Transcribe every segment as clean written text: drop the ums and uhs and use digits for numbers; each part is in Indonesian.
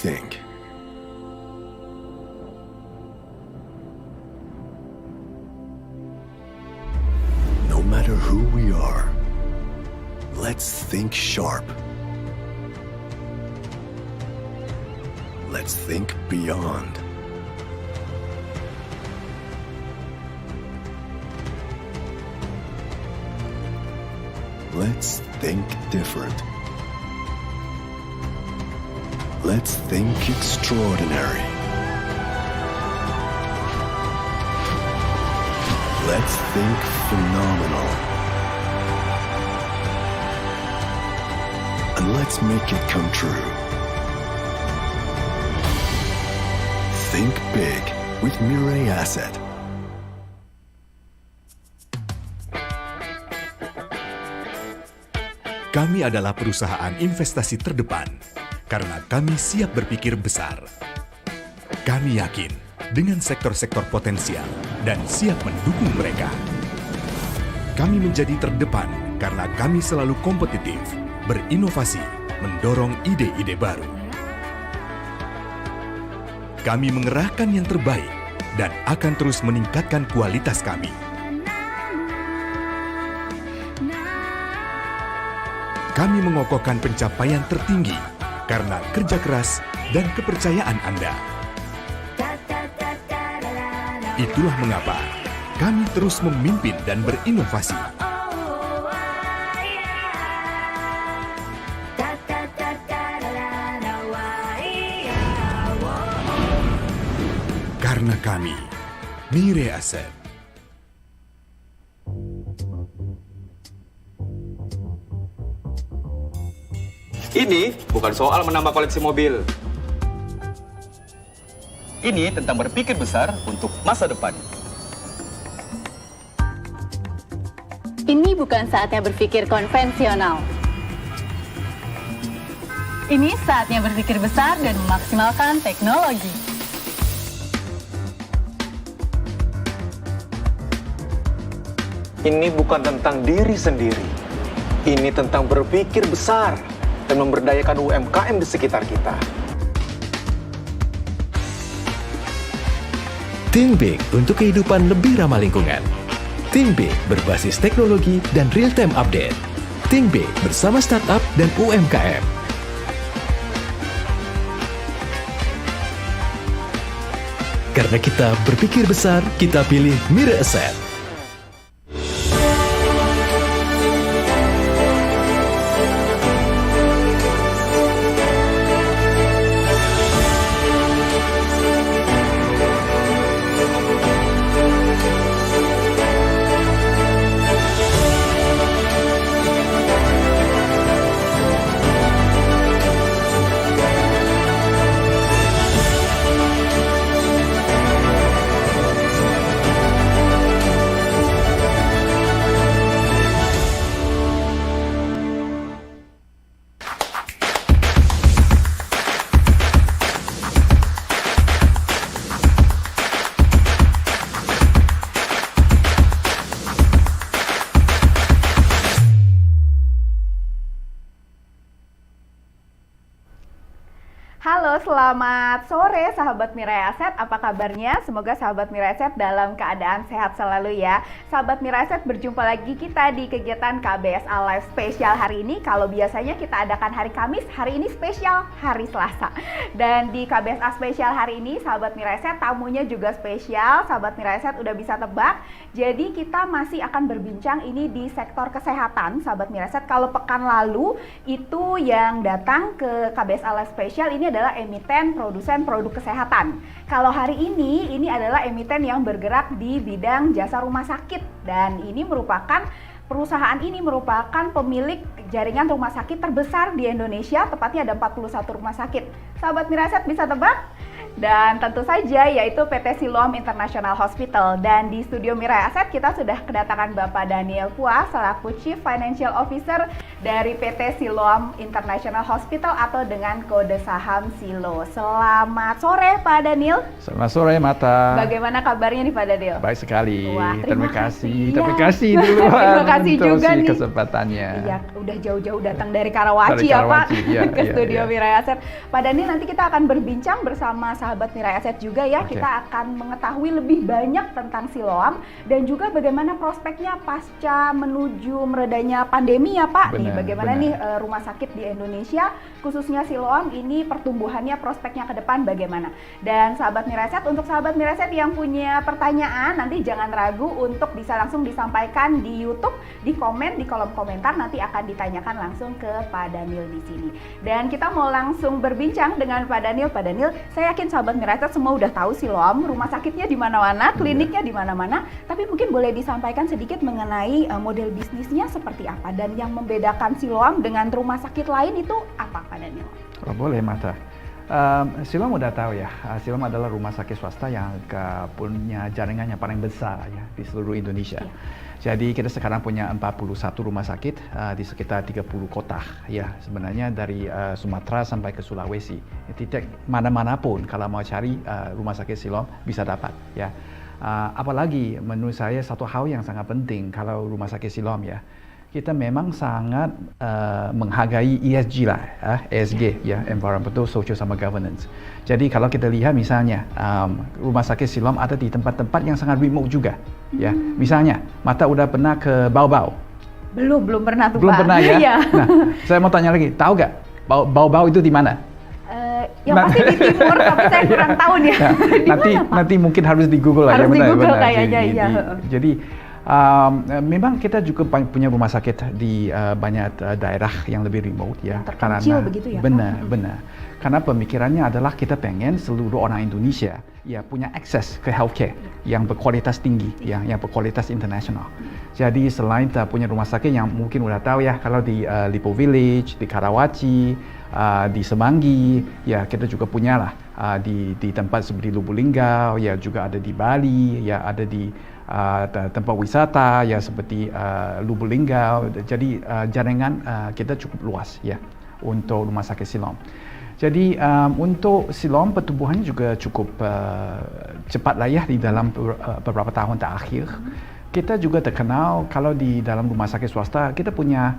think. No matter who we are, let's think sharp. Let's think beyond. Let's think different. Let's think extraordinary. Let's think phenomenal. And let's make it come true. Think big with Mirai Asset. Kami adalah perusahaan investasi terdepan karena kami siap berpikir besar. Kami yakin dengan sektor-sektor potensial dan siap mendukung mereka. Kami menjadi terdepan karena kami selalu kompetitif, berinovasi, mendorong ide-ide baru. Kami mengerahkan yang terbaik dan akan terus meningkatkan kualitas kami. Kami mengokohkan pencapaian tertinggi karena kerja keras dan kepercayaan Anda. Itulah mengapa kami terus memimpin dan berinovasi. Karena kami, Mirai Asset. Ini bukan soal menambah koleksi mobil. Ini tentang berpikir besar untuk masa depan. Ini bukan saatnya berpikir konvensional. Ini saatnya berpikir besar dan memaksimalkan teknologi. Ini bukan tentang diri sendiri. Ini tentang berpikir besar dan memberdayakan UMKM di sekitar kita. Think Big untuk kehidupan lebih ramah lingkungan. Think Big berbasis teknologi dan real-time update. Think Big bersama startup dan UMKM. Karena kita berpikir besar, kita pilih Mirai Asset. Halo, selamat sore sahabat Mirai Asset. Apa kabarnya? Semoga sahabat Mirai Asset dalam keadaan sehat selalu ya. Sahabat Mirai Asset, berjumpa lagi kita di kegiatan KBSA Live spesial hari ini. Kalau biasanya kita adakan hari Kamis, hari ini spesial hari Selasa. Dan di KBSA spesial hari ini, sahabat Mirai Asset, tamunya juga spesial. Sahabat Mirai Asset udah bisa tebak. Jadi kita masih akan berbincang ini di sektor kesehatan, sahabat Mirai Asset. Kalau pekan lalu itu yang datang ke KBSA Live spesial ini adalah emiten produsen produk kesehatan. Kalau hari ini adalah emiten yang bergerak di bidang jasa rumah sakit, dan ini merupakan perusahaan ini merupakan pemilik jaringan rumah sakit terbesar di Indonesia, tepatnya ada 41 rumah sakit. Sahabat Mirai Asset bisa tebak? Dan tentu saja yaitu PT Siloam International Hospital. Dan di studio Mirai Asset kita sudah kedatangan Bapak Daniel Puas selaku Chief Financial Officer dari PT Siloam International Hospital atau dengan kode saham SILO. Selamat sore Pak Daniel. Selamat sore Mata. Bagaimana kabarnya nih Pak Daniel? Baik sekali. Wah, terima kasih. ya. Terima kasih dulu Terima kasih untuk juga nih kesempatannya. Iya, udah jauh-jauh datang dari Karawaci Dari ya Pak Karawaci, iya, ke iya, studio iya. Mirai Asset. Pak Daniel, nanti kita akan berbincang bersama sahabat Mirai Asset juga ya. Oke. Kita akan mengetahui lebih banyak tentang Siloam dan juga bagaimana prospeknya pasca menuju meredanya pandemi ya Pak. Nih, Benar, bagaimana benar. nih rumah sakit di Indonesia khususnya Siloam ini pertumbuhannya, prospeknya ke depan bagaimana. Dan sahabat Mirai Asset, untuk sahabat Mirai Asset yang punya pertanyaan nanti jangan ragu untuk bisa langsung disampaikan di YouTube, di komen, di kolom komentar, nanti akan ditanyakan langsung ke Pak Daniel di sini. Dan kita mau langsung berbincang dengan Pak Daniel. Pak Daniel, saya yakin sahabat Mirai Asset semua udah tahu Siloam, rumah sakitnya di mana-mana, kliniknya di mana-mana, tapi mungkin boleh disampaikan sedikit mengenai model bisnisnya seperti apa dan yang membedakan Siloam dengan rumah sakit lain itu apa Pak Daniel? Oh, boleh Mata. Siloam udah tahu ya, Siloam adalah rumah sakit swasta yang punya jaringan yang paling besar ya di seluruh Indonesia. Jadi kita sekarang punya 41 rumah sakit di sekitar 30 kota ya, sebenarnya dari Sumatera sampai ke Sulawesi. Tidak mana-mana pun kalau mau cari rumah sakit Siloam bisa dapat ya. Apalagi menurut saya satu hal yang sangat penting kalau rumah sakit Siloam ya, kita memang sangat menghargai ESG lah, ESG ya, Environmental, Social sama Governance. Jadi kalau kita lihat misalnya rumah sakit Siloam ada di tempat-tempat yang sangat remote juga, ya. Misalnya, Mata udah pernah ke Baobab? Belum pernah tuh Belum Pak. pernah ya? Iya. Nah, saya mau tanya lagi, tahu gak Baobab itu di mana? Yang pasti di timur, tapi saya kurang tahu nih. Nah, Di mana, Pak? nanti mungkin harus di Google lah. Harus ya, di benar, Google benar. kayaknya, iya. Jadi memang kita juga punya rumah sakit di banyak daerah yang lebih remote ya. Yang terpencil begitu ya, Pak? Benar. Karena pemikirannya adalah kita pengen seluruh orang Indonesia ya punya akses ke healthcare yang berkualitas tinggi, ya, yang berkualitas internasional. Jadi selain kita punya rumah sakit yang mungkin udah tahu ya, kalau di Lipo Village, di Karawaci, di Semanggi, ya kita juga punya lah di tempat seperti Lubuk Linggau, ya juga ada di Bali, ya ada di tempat wisata ya seperti Lubuk Linggau. Jadi jaringan kita cukup luas ya untuk rumah sakit Siloam. Jadi untuk Siloam pertumbuhannya juga cukup cepat lah ya di dalam beberapa tahun terakhir. Kita juga terkenal kalau di dalam rumah sakit swasta kita punya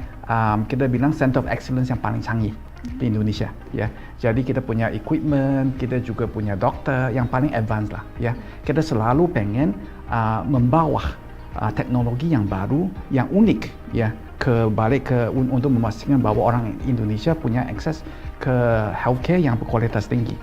kita bilang Center of Excellence yang paling canggih di Indonesia ya. Jadi kita punya equipment, kita juga punya dokter yang paling advance lah ya. Kita selalu pengen membawa teknologi yang baru, yang unik ya untuk memastikan bahwa orang Indonesia punya akses ke healthcare yang berkualitas tinggi.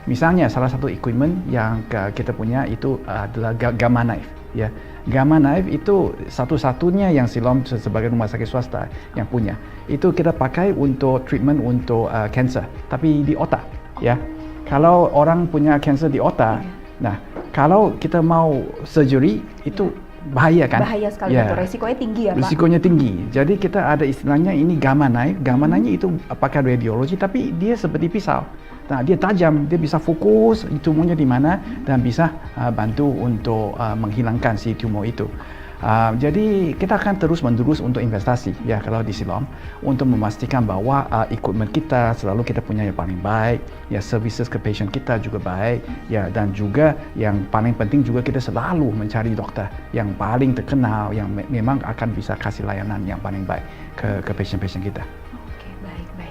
Misalnya salah satu equipment yang kita punya itu adalah Gamma Knife ya. Gamma Knife itu satu-satunya yang Siloam sebagai rumah sakit swasta yang punya. Itu kita pakai untuk treatment untuk cancer, tapi di otak ya. Kalau orang punya cancer di otak, nah kalau kita mau surgery itu bahaya kan? Bahaya sekali, ya. betul. Resikonya tinggi ya Pak? Risikonya tinggi. Jadi kita ada istilahnya ini Gamma Knife. Gamma Knife itu pakai radiologi, tapi dia seperti pisau. Nah, dia tajam, dia bisa fokus tumornya di mana dan bisa bantu untuk menghilangkan si tumor itu. Jadi kita akan terus-menerus untuk investasi ya kalau di Siloam untuk memastikan bahwa equipment kita selalu kita punya yang paling baik, ya services ke patient kita juga baik, ya dan juga yang paling penting juga kita selalu mencari dokter yang paling terkenal yang memang akan bisa kasih layanan yang paling baik ke patient-patient kita.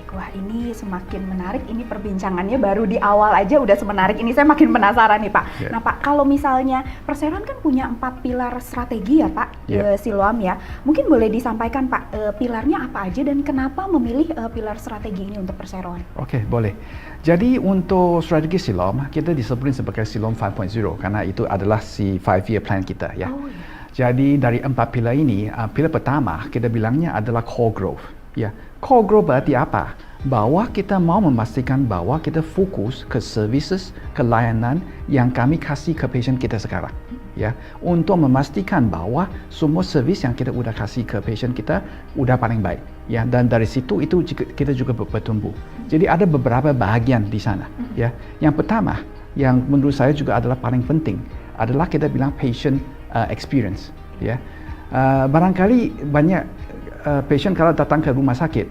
Wah, ini semakin menarik. Ini perbincangannya baru di awal aja udah semenarik ini. Saya makin penasaran nih Pak. Yeah. Nah Pak, kalau misalnya perseroan kan punya 4 pilar strategi ya Pak, Siloam ya. Mungkin boleh disampaikan Pak, pilarnya apa aja dan kenapa memilih pilar strategi ini untuk perseroan? Oke, boleh. Jadi untuk strategi Siloam, kita disebut sebagai Siloam 5.0 karena itu adalah si 5-year plan kita ya. Oh, yeah. Jadi dari 4 pilar ini, pilar pertama kita bilangnya adalah core growth. Ya, core growth berarti apa? Bahwa kita mau memastikan bahwa kita fokus ke services, ke layanan yang kami kasih ke patient kita sekarang. Ya, untuk memastikan bahwa semua servis yang kita udah kasih ke patient kita udah paling baik. Ya, dan dari situ itu kita juga bertumbuh. Jadi ada beberapa bahagian di sana. Ya, yang pertama, yang menurut saya juga adalah paling penting adalah kita bilang patient experience. Ya, barangkali banyak patient kalau datang ke rumah sakit,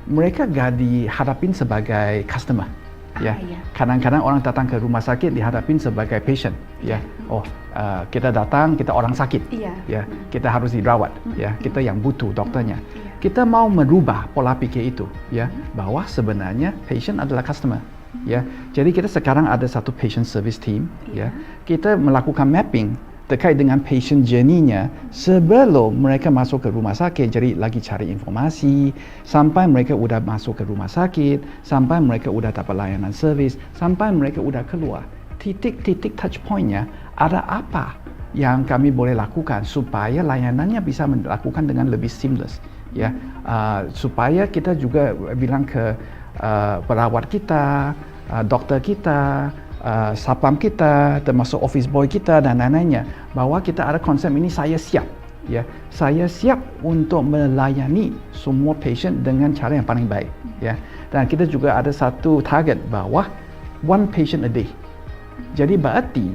mereka gak dihadapin sebagai customer. Ya, iya. kadang-kadang orang datang ke rumah sakit dihadapin sebagai patient. Ya, kita datang, kita orang sakit. Iya. Ya, kita harus dirawat. Ya, kita yang butuh dokternya. Kita mau merubah pola pikir itu. Ya, bahwa sebenarnya patient adalah customer. Ya, jadi kita sekarang ada satu patient service team. Ya, kita melakukan mapping terkait dengan patient journey-nya sebelum mereka masuk ke rumah sakit. Jadi lagi cari informasi sampai mereka udah masuk ke rumah sakit, sampai mereka udah dapat layanan servis, sampai mereka udah keluar. Titik-titik touch point-nya ada apa yang kami boleh lakukan supaya layanannya bisa dilakukan dengan lebih seamless. Ya, supaya kita juga bilang ke perawat kita, dokter kita, sapam kita, termasuk office boy kita dan lain-lainnya, bahwa kita ada konsep ini, saya siap. Ya, saya siap untuk melayani semua patient dengan cara yang paling baik. Ya, dan kita juga ada satu target bahwa one patient a day. Jadi berarti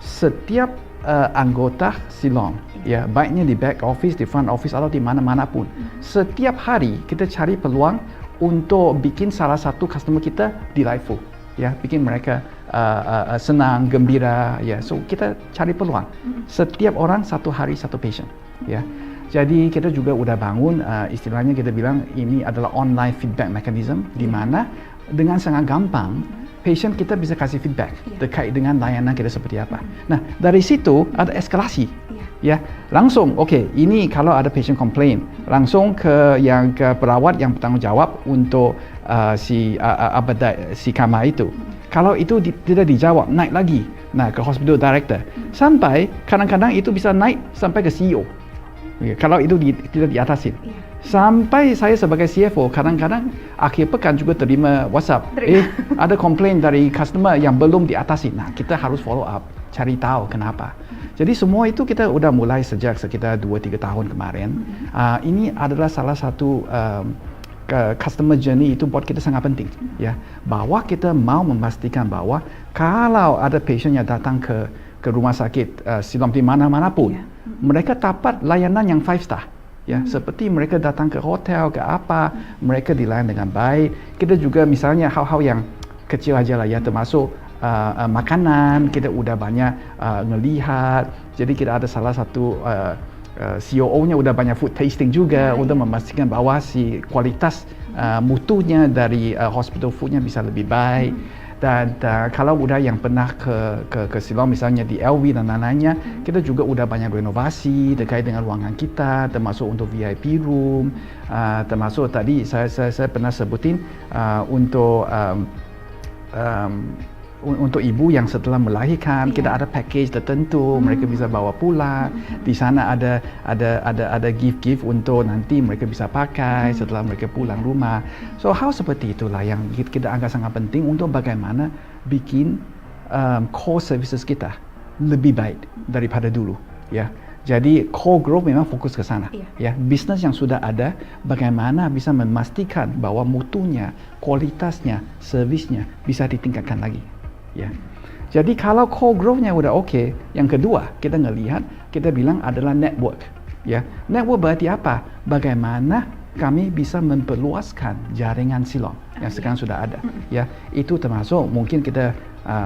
setiap anggota Siloam, ya, baiknya di back office, di front office atau di mana-mana pun, setiap hari kita cari peluang untuk bikin salah satu customer kita delightful. Ya, bikin mereka senang, gembira. Ya, so kita cari peluang. Setiap orang satu hari satu patient. Ya, jadi kita juga udah bangun istilahnya kita bilang ini adalah online feedback mechanism, di mana dengan sangat gampang patient kita bisa kasih feedback terkait dengan layanan kita seperti apa. Nah, dari situ ada eskalasi. Ya, langsung ini kalau ada patient complain, langsung ke perawat yang bertanggung jawab untuk si kamar itu. Kalau itu tidak dijawab, naik lagi ke hospital director, sampai kadang-kadang itu bisa naik sampai ke CEO. Kalau itu tidak diatasin. Sampai saya sebagai CFO kadang-kadang akhir pekan juga terima WhatsApp, ada komplain dari customer yang belum diatasi. Nah, kita harus follow up, cari tahu kenapa. Jadi semua itu kita udah mulai sejak sekitar 2-3 tahun kemarin. Ini adalah salah satu customer journey itu buat kita sangat penting, ya, bahwa kita mau memastikan bahwa kalau ada patient yang datang ke rumah sakit Siloam di mana-mana pun, mereka dapat layanan yang 5 star. Ya, seperti mereka datang ke hotel, ke apa, mereka dilayani dengan baik. Kita juga misalnya hal-hal yang kecil aja lah ya, termasuk makanan, kita udah banyak ngelihat. Jadi kita ada salah satu COO-nya udah banyak food tasting juga untuk memastikan bahwa si kualitas mutunya dari hospital foodnya bisa lebih baik. Dan kalau udah yang pernah ke Siloam misalnya di LV dan lain-lainnya, kita juga udah banyak renovasi terkait dengan ruangan kita, termasuk untuk VIP room, termasuk tadi saya pernah sebutin untuk ibu yang setelah melahirkan, kita ada package tertentu, mereka bisa bawa pulang. Di sana ada gift untuk nanti mereka bisa pakai setelah mereka pulang rumah. So hal seperti itulah yang kita anggap sangat penting untuk bagaimana bikin core services kita lebih baik daripada dulu. Ya, jadi core growth memang fokus ke sana. Ya, bisnis yang sudah ada, bagaimana bisa memastikan bahwa mutunya, kualitasnya, servisnya bisa ditingkatkan lagi. Ya, jadi kalau core growth-nya udah oke, yang kedua kita ngelihat, kita bilang adalah network. Ya, network berarti apa? Bagaimana kami bisa memperluaskan jaringan Siloam yang sekarang sudah ada. Ya, itu termasuk mungkin kita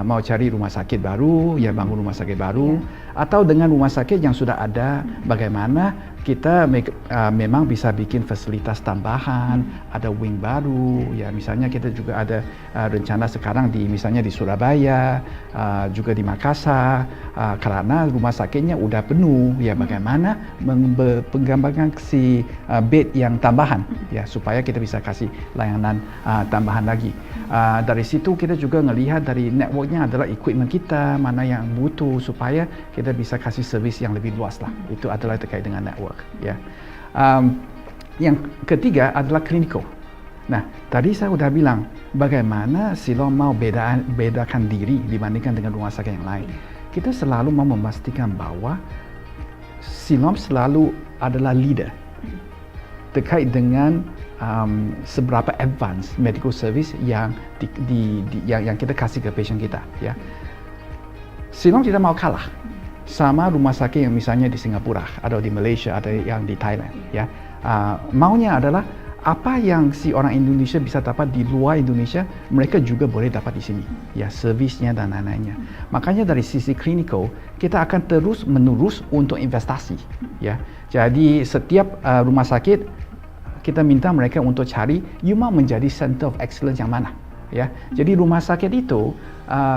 mau cari rumah sakit baru, ya bangun rumah sakit baru, atau dengan rumah sakit yang sudah ada, bagaimana kita memang bisa bikin fasilitas tambahan, ada wing baru, ya misalnya kita juga ada rencana sekarang misalnya di Surabaya, juga di Makassar, karena rumah sakitnya udah penuh, ya bagaimana mengembangkan si bed yang tambahan, ya supaya kita bisa kasih layanan tambahan lagi. Dari situ kita juga ngelihat dari networknya adalah equipment kita, mana yang butuh supaya kita bisa kasih servis yang lebih luas lah. Itu adalah terkait dengan network. Ya. Yang ketiga adalah clinical. Nah, tadi saya sudah bilang bagaimana Siloam mau bedakan diri dibandingkan dengan rumah sakit yang lain. Kita selalu mau memastikan bahwa Siloam selalu adalah leader terkait dengan seberapa advance medical service yang kita kasih ke patient kita. Ya, Siloam tidak mau kalah sama rumah sakit yang misalnya di Singapura atau di Malaysia atau yang di Thailand. Ya, Maunya adalah apa yang si orang Indonesia bisa dapat di luar Indonesia, mereka juga boleh dapat di sini, ya, servisnya dan lain-lainnya. Makanya dari sisi clinical, kita akan terus menerus untuk investasi, ya. Jadi setiap rumah sakit kita minta mereka untuk cari, you mau menjadi center of excellence yang mana, ya. Jadi rumah sakit itu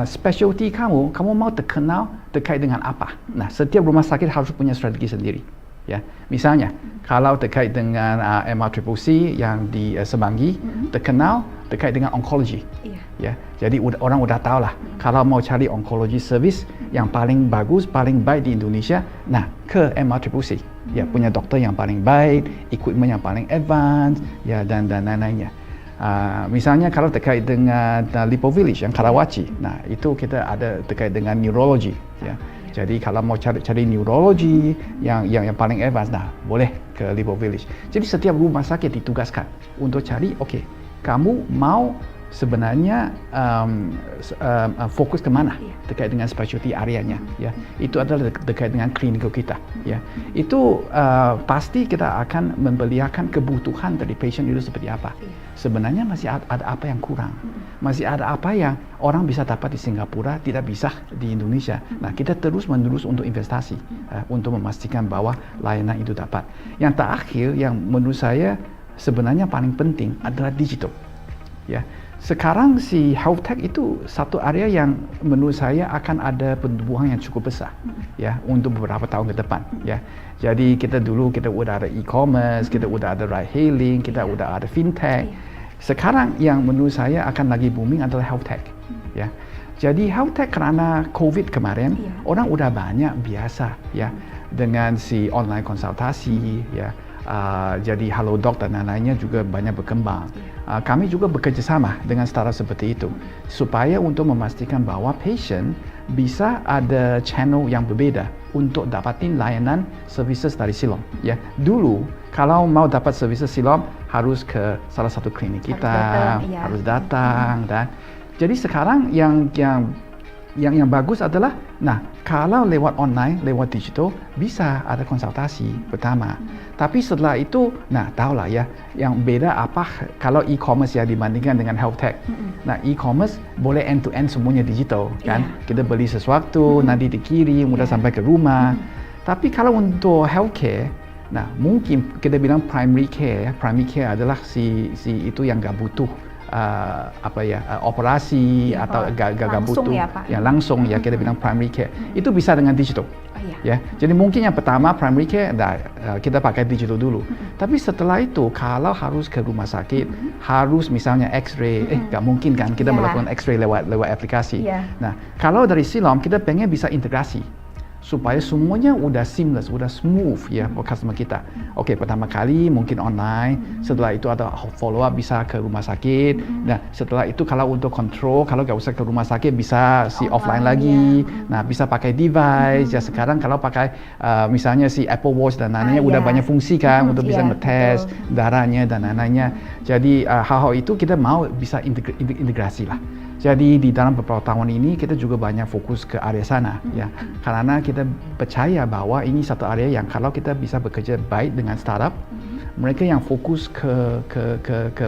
specialty kamu mau terkenal terkait dengan apa. Nah, setiap rumah sakit harus punya strategi sendiri. Ya, misalnya kalau terkait dengan MRCCC yang di Semanggi terkenal terkait dengan onkologi, ya, jadi orang udah tahu lah kalau mau cari onkologi service yang paling bagus, paling baik di Indonesia, nah ke MRCCC, ya, punya dokter yang paling baik, equipment yang paling advance, ya, dan lain-lainnya. Misalnya kalau terkait dengan Lipo Village yang Karawaci, nah itu kita ada terkait dengan neurologi, ya. Jadi kalau mau cari neurologi yang paling advance, nah boleh ke Lipo Village. Jadi setiap rumah sakit ditugaskan untuk cari, oke, kamu mau sebenarnya fokus kemana terkait dengan specialty areanya, ya. Itu adalah terkait dengan klinikal kita, ya. Itu pasti kita akan membeliakan kebutuhan dari pasien itu seperti apa. Sebenarnya masih ada apa yang kurang, masih ada apa yang orang bisa dapat di Singapura tidak bisa di Indonesia. Nah, kita terus-menerus untuk investasi untuk memastikan bahwa layanan itu dapat. Yang terakhir, yang menurut saya sebenarnya paling penting adalah digital, ya. Sekarang si health tech itu satu area yang menurut saya akan ada pertumbuhan yang cukup besar, ya, untuk beberapa tahun ke depan, ya. Jadi kita udah ada e-commerce, kita udah ada ride hailing, kita udah ada fintech. Sekarang yang menurut saya akan lagi booming adalah health tech, ya. Jadi health tech karena COVID kemarin, orang udah banyak biasa, ya, dengan si online konsultasi, ya. Jadi Halodoc dan lain-lainnya juga banyak berkembang. Kami juga bekerja sama dengan startup seperti itu supaya untuk memastikan bahwa patient bisa ada channel yang berbeda untuk dapatin layanan services dari Siloam, ya. Dulu kalau mau dapat services Siloam harus ke salah satu klinik kita, harus datang, dan jadi sekarang yang bagus adalah, nah, kalau lewat online, lewat digital, bisa ada konsultasi pertama. Tapi setelah itu, nah, tahulah ya, yang beda apa kalau e-commerce ya dibandingkan dengan health tech. Nah, e-commerce boleh end-to-end semuanya digital, kan? Kita beli sesuatu, nanti dikirim, mudah sampai ke rumah. Tapi kalau untuk healthcare, nah, mungkin kita bilang primary care. Primary care adalah si itu yang nggak butuh operasi atau gak butuh yang langsung, ya, kita bilang primary care. Itu bisa dengan digital, ya. Jadi mungkin yang pertama primary care, kita pakai digital dulu. Tapi setelah itu kalau harus ke rumah sakit, harus misalnya X-ray, gak mungkin kan kita melakukan X-ray lewat aplikasi. Nah, kalau dari Siloam kita pengen bisa integrasi supaya semuanya udah seamless, udah smooth, ya, buat customer kita. Oke, pertama kali mungkin online, setelah itu ada follow up bisa ke rumah sakit. Nah, setelah itu kalau untuk control, kalau nggak usah ke rumah sakit bisa si offline lagi. Nah, bisa pakai device. Ya, sekarang kalau pakai misalnya si Apple Watch dan lainnya udah banyak fungsi kan untuk bisa ngetes darahnya dan lainnya. Jadi hal-hal itu kita mau bisa integrasi lah. Jadi di dalam beberapa tahun ini kita juga banyak fokus ke area sana, ya, karena kita percaya bahwa ini satu area yang kalau kita bisa bekerja baik dengan startup, mereka yang fokus ke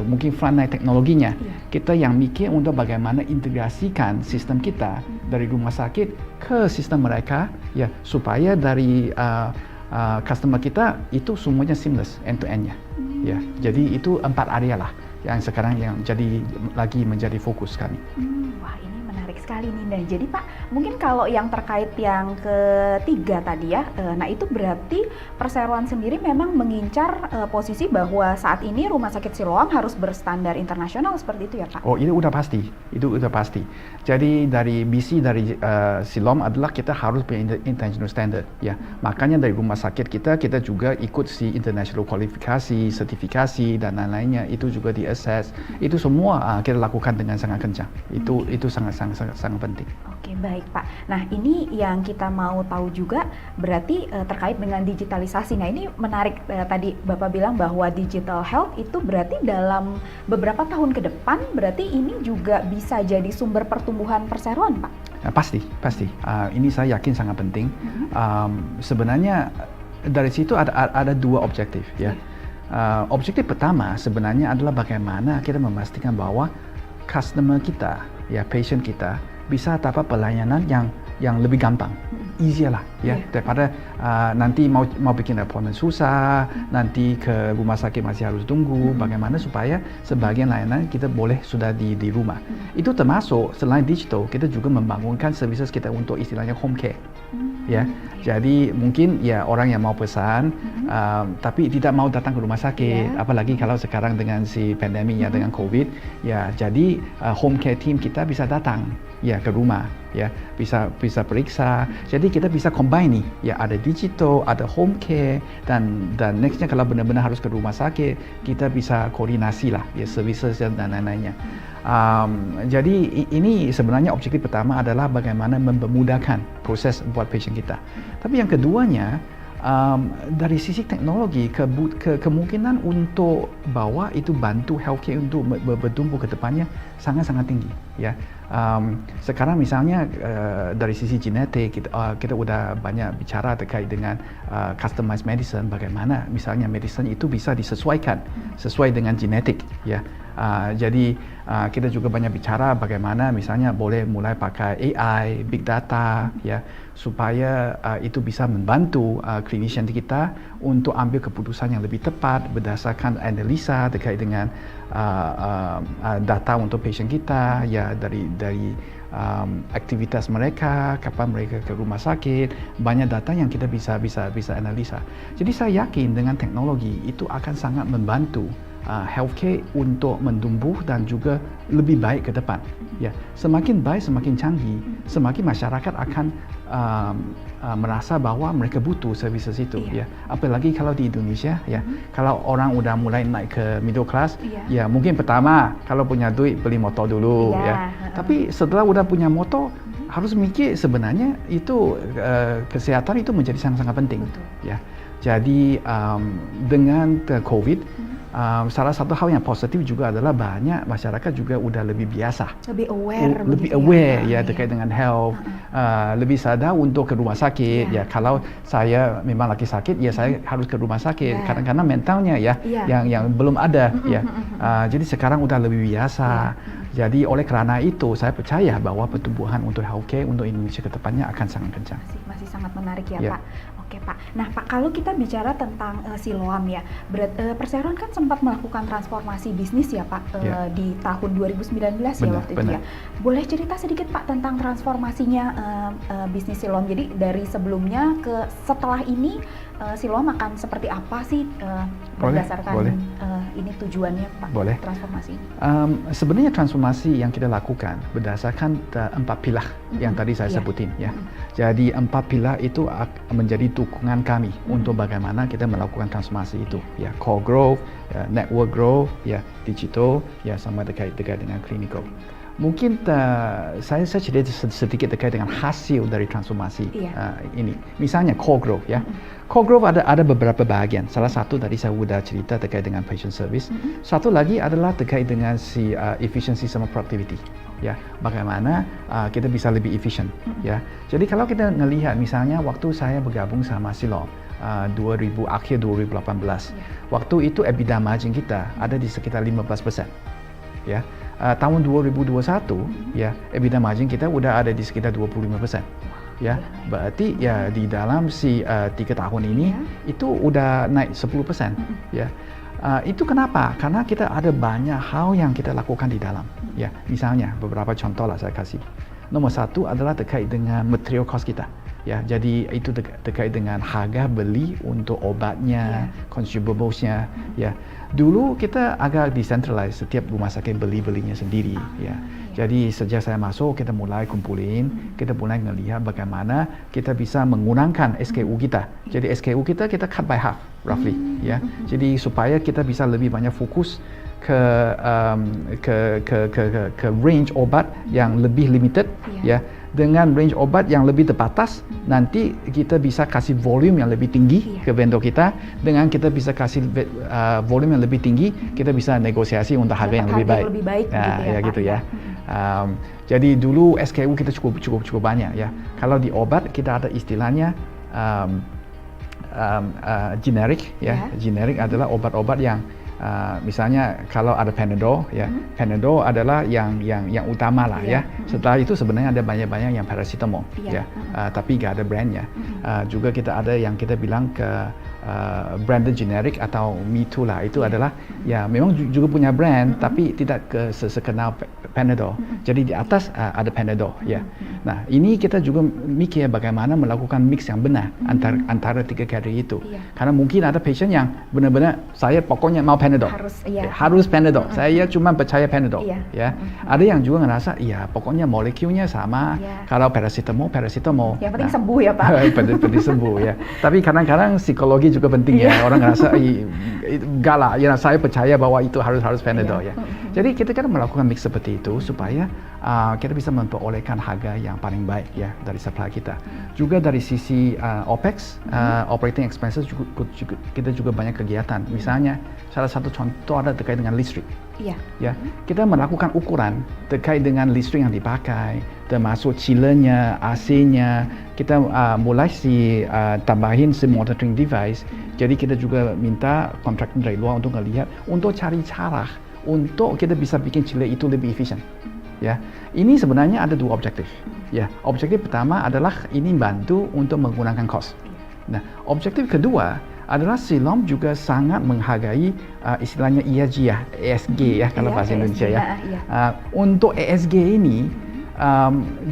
mungkin frontline teknologinya, kita yang mikir untuk bagaimana integrasikan sistem kita dari rumah sakit ke sistem mereka, ya, supaya dari customer kita itu semuanya seamless end to end-nya, ya. Jadi itu 4 area lah yang sekarang yang lagi menjadi fokus kami. Wah, ini menarik sekali nih. Dan jadi Pak, mungkin kalau yang terkait yang ketiga tadi ya, nah itu berarti perseroan sendiri memang mengincar posisi bahwa saat ini Rumah Sakit Siloam harus berstandar internasional seperti itu ya Pak? Oh, itu udah pasti. Jadi dari misi dari Siloam adalah kita harus punya international standard, ya. Makanya dari rumah sakit kita juga ikut si international kualifikasi, sertifikasi dan lain-lainnya, itu juga di-assess. Itu semua kita lakukan dengan sangat kencang. Itu sangat penting. Oke, baik Pak. Nah, ini yang kita mau tahu juga berarti terkait dengan digitalisasi. Nah, ini menarik tadi Bapak bilang bahwa digital health itu berarti dalam beberapa tahun ke depan berarti ini juga bisa jadi sumber pertumbuhan perseroan, Pak? Pasti. Ini saya yakin sangat penting. Sebenarnya dari situ ada 2 objektif, ya. objektif pertama sebenarnya adalah bagaimana kita memastikan bahwa customer kita, ya patient kita bisa dapat pelayanan yang lebih gampang, easier lah, ya, daripada nanti mau bikin appointment susah, nanti ke rumah sakit masih harus tunggu. Bagaimana supaya sebagian layanan kita boleh sudah di rumah. Itu termasuk selain digital, kita juga membangunkan services kita untuk istilahnya home care. Ya, jadi mungkin ya orang yang mau pesan, tapi tidak mau datang ke rumah sakit, apalagi kalau sekarang dengan si pandemi ya, dengan COVID, ya, jadi home care team kita bisa datang ya ke rumah, ya, bisa periksa. Jadi kita bisa combine nih, ya, ada digital, ada home care, dan nextnya kalau benar-benar harus ke rumah sakit, kita bisa koordinasi lah, ya, services dan lain-lainnya. Jadi ini sebenarnya objektif pertama adalah bagaimana mempermudahkan proses buat patient kita. Tapi yang keduanya, dari sisi teknologi, kemungkinan untuk bahwa itu bantu healthcare untuk bertumbuh ke depannya sangat-sangat tinggi, ya. Sekarang misalnya dari sisi genetik kita udah banyak bicara terkait dengan customized medicine, bagaimana misalnya medicine itu bisa disesuaikan sesuai dengan genetik, ya. Jadi kita juga banyak bicara bagaimana misalnya boleh mulai pakai AI, big data, ya, supaya itu bisa membantu clinician kita untuk ambil keputusan yang lebih tepat berdasarkan analisa terkait dengan data untuk patient kita, ya, dari aktivitas mereka, kapan mereka ke rumah sakit, banyak data yang kita bisa analisa. Jadi saya yakin dengan teknologi itu akan sangat membantu healthcare untuk mentumbuh dan juga lebih baik ke depan. Ya, semakin baik, semakin canggih, semakin masyarakat akan merasa bahwa mereka butuh services itu. Ya, apalagi kalau di Indonesia, ya, kalau orang udah mulai naik ke middle class, ya mungkin pertama kalau punya duit beli motor dulu, ya. Tapi setelah udah punya motor, harus mikir sebenarnya itu kesehatan itu menjadi sangat-sangat penting. Ya, jadi dengan COVID. Salah satu hal yang positif juga adalah banyak masyarakat juga udah lebih biasa, lebih aware ya terkait dengan health, lebih sadar untuk ke rumah sakit. Ya, kalau saya memang lagi sakit, ya saya harus ke rumah sakit. Kadang-kadang mentalnya ya yang belum ada, ya. Jadi sekarang udah lebih biasa. Jadi oleh kerana itu saya percaya bahwa pertumbuhan untuk healthcare untuk Indonesia ke depannya akan sangat kencang. Masih sangat menarik ya, Pak. Oke, Pak. Nah, Pak, kalau kita bicara tentang Siloam ya, Perseroan kan sempat melakukan transformasi bisnis ya, Pak, di tahun 2019 ya waktu itu ya. Boleh cerita sedikit, Pak, tentang transformasinya bisnis Siloam. Jadi dari sebelumnya ke setelah ini Siloam akan seperti apa sih berdasarkan ini tujuannya, Pak? Boleh. Transformasi ini. Sebenarnya transformasi yang kita lakukan berdasarkan 4 pilar yang tadi saya sebutin, ya. Jadi 4 pilar itu menjadi dukungan kami untuk bagaimana kita melakukan transformasi itu, ya, core growth, network growth, ya, digital, ya, sama terkait dengan clinical. Mungkin saya cerita sedikit terkait dengan hasil dari transformasi ini. Misalnya core growth, ya. Core growth ada beberapa bahagian. Salah satu tadi saya sudah cerita terkait dengan patient service. Satu lagi adalah terkait dengan si efficiency sama productivity. Ya, bagaimana kita bisa lebih efisien, ya. Jadi kalau kita melihat misalnya waktu saya bergabung sama Siloam akhir 2018, waktu itu EBITDA margin kita ada di sekitar 15%, ya. Tahun 2021, ya, EBITDA margin kita udah ada di sekitar 25%, ya. Berarti ya di dalam si 3 tahun ini itu udah naik 10%, ya. Itu kenapa? Karena kita ada banyak hal yang kita lakukan di dalam, ya. Misalnya beberapa contoh lah saya kasih. Nomor satu adalah terkait dengan material cost kita, ya. Jadi itu terkait dengan harga beli untuk obatnya, consumablesnya, ya. Dulu kita agak decentralized, setiap rumah sakit belinya sendiri, ya. Jadi sejak saya masuk, kita mulai kumpulin, kita mulai melihat bagaimana kita bisa mengurangkan SKU kita. Jadi SKU kita cut by half, roughly, ya. Jadi supaya kita bisa lebih banyak fokus ke range obat yang lebih limited, ya. Dengan range obat yang lebih terbatas, nanti kita bisa kasih volume yang lebih tinggi ke vendor kita. Dengan kita bisa kasih volume yang lebih tinggi, kita bisa negosiasi untuk harga yang lebih baik. Nah, ya gitu ya. Jadi dulu SKU kita cukup banyak, ya. Kalau di obat kita ada istilahnya generik ya. Generik adalah obat-obat yang misalnya kalau ada Panadol ya, Panadol adalah yang utama lah ya. Setelah itu sebenarnya ada banyak yang paracetamol ya, tapi nggak ada brandnya. Juga kita ada yang kita bilang ke branded generic atau Me Too lah, itu adalah ya memang juga punya brand tapi tidak sekenal Panadol. Jadi di atas ada Panadol ya. Nah ini kita juga mikir bagaimana melakukan mix yang benar antara tiga kategori itu. Karena mungkin ada pasien yang benar-benar saya pokoknya mau Panadol. Harus Panadol. Saya cuma percaya Panadol ya. Ada yang juga ngerasa iya pokoknya molekulnya sama. Kalau paracetamol. Yang penting sembuh ya Pak. penting sembuh ya. Tapi kadang-kadang psikologi juga penting ya. Orang ngerasa enggak lah, ya saya percaya bahwa itu harus Panadol ya. Jadi kita kan melakukan mix seperti itu supaya kita bisa memperolehkan harga yang paling baik ya dari supply kita. Juga dari sisi OPEX, operating expenses kita juga banyak kegiatan. Misalnya salah satu contoh ada terkait dengan listrik. Ya, kita melakukan ukuran terkait dengan listrik yang dipakai, termasuk chillernya, AC-nya. Kita mulai tambahin monitoring device. Jadi kita juga minta kontraktor dari luar untuk melihat, untuk cari cara untuk kita bisa bikin chiller itu lebih efisien. Ya, ini sebenarnya ada dua objektif. Ya, objektif pertama adalah ini bantu untuk menggunakan cost. Nah, objektif kedua adalah Silom juga sangat menghargai istilahnya ESG ya, ESG ya kalau bahasa Indonesia ya. Untuk ESG ini,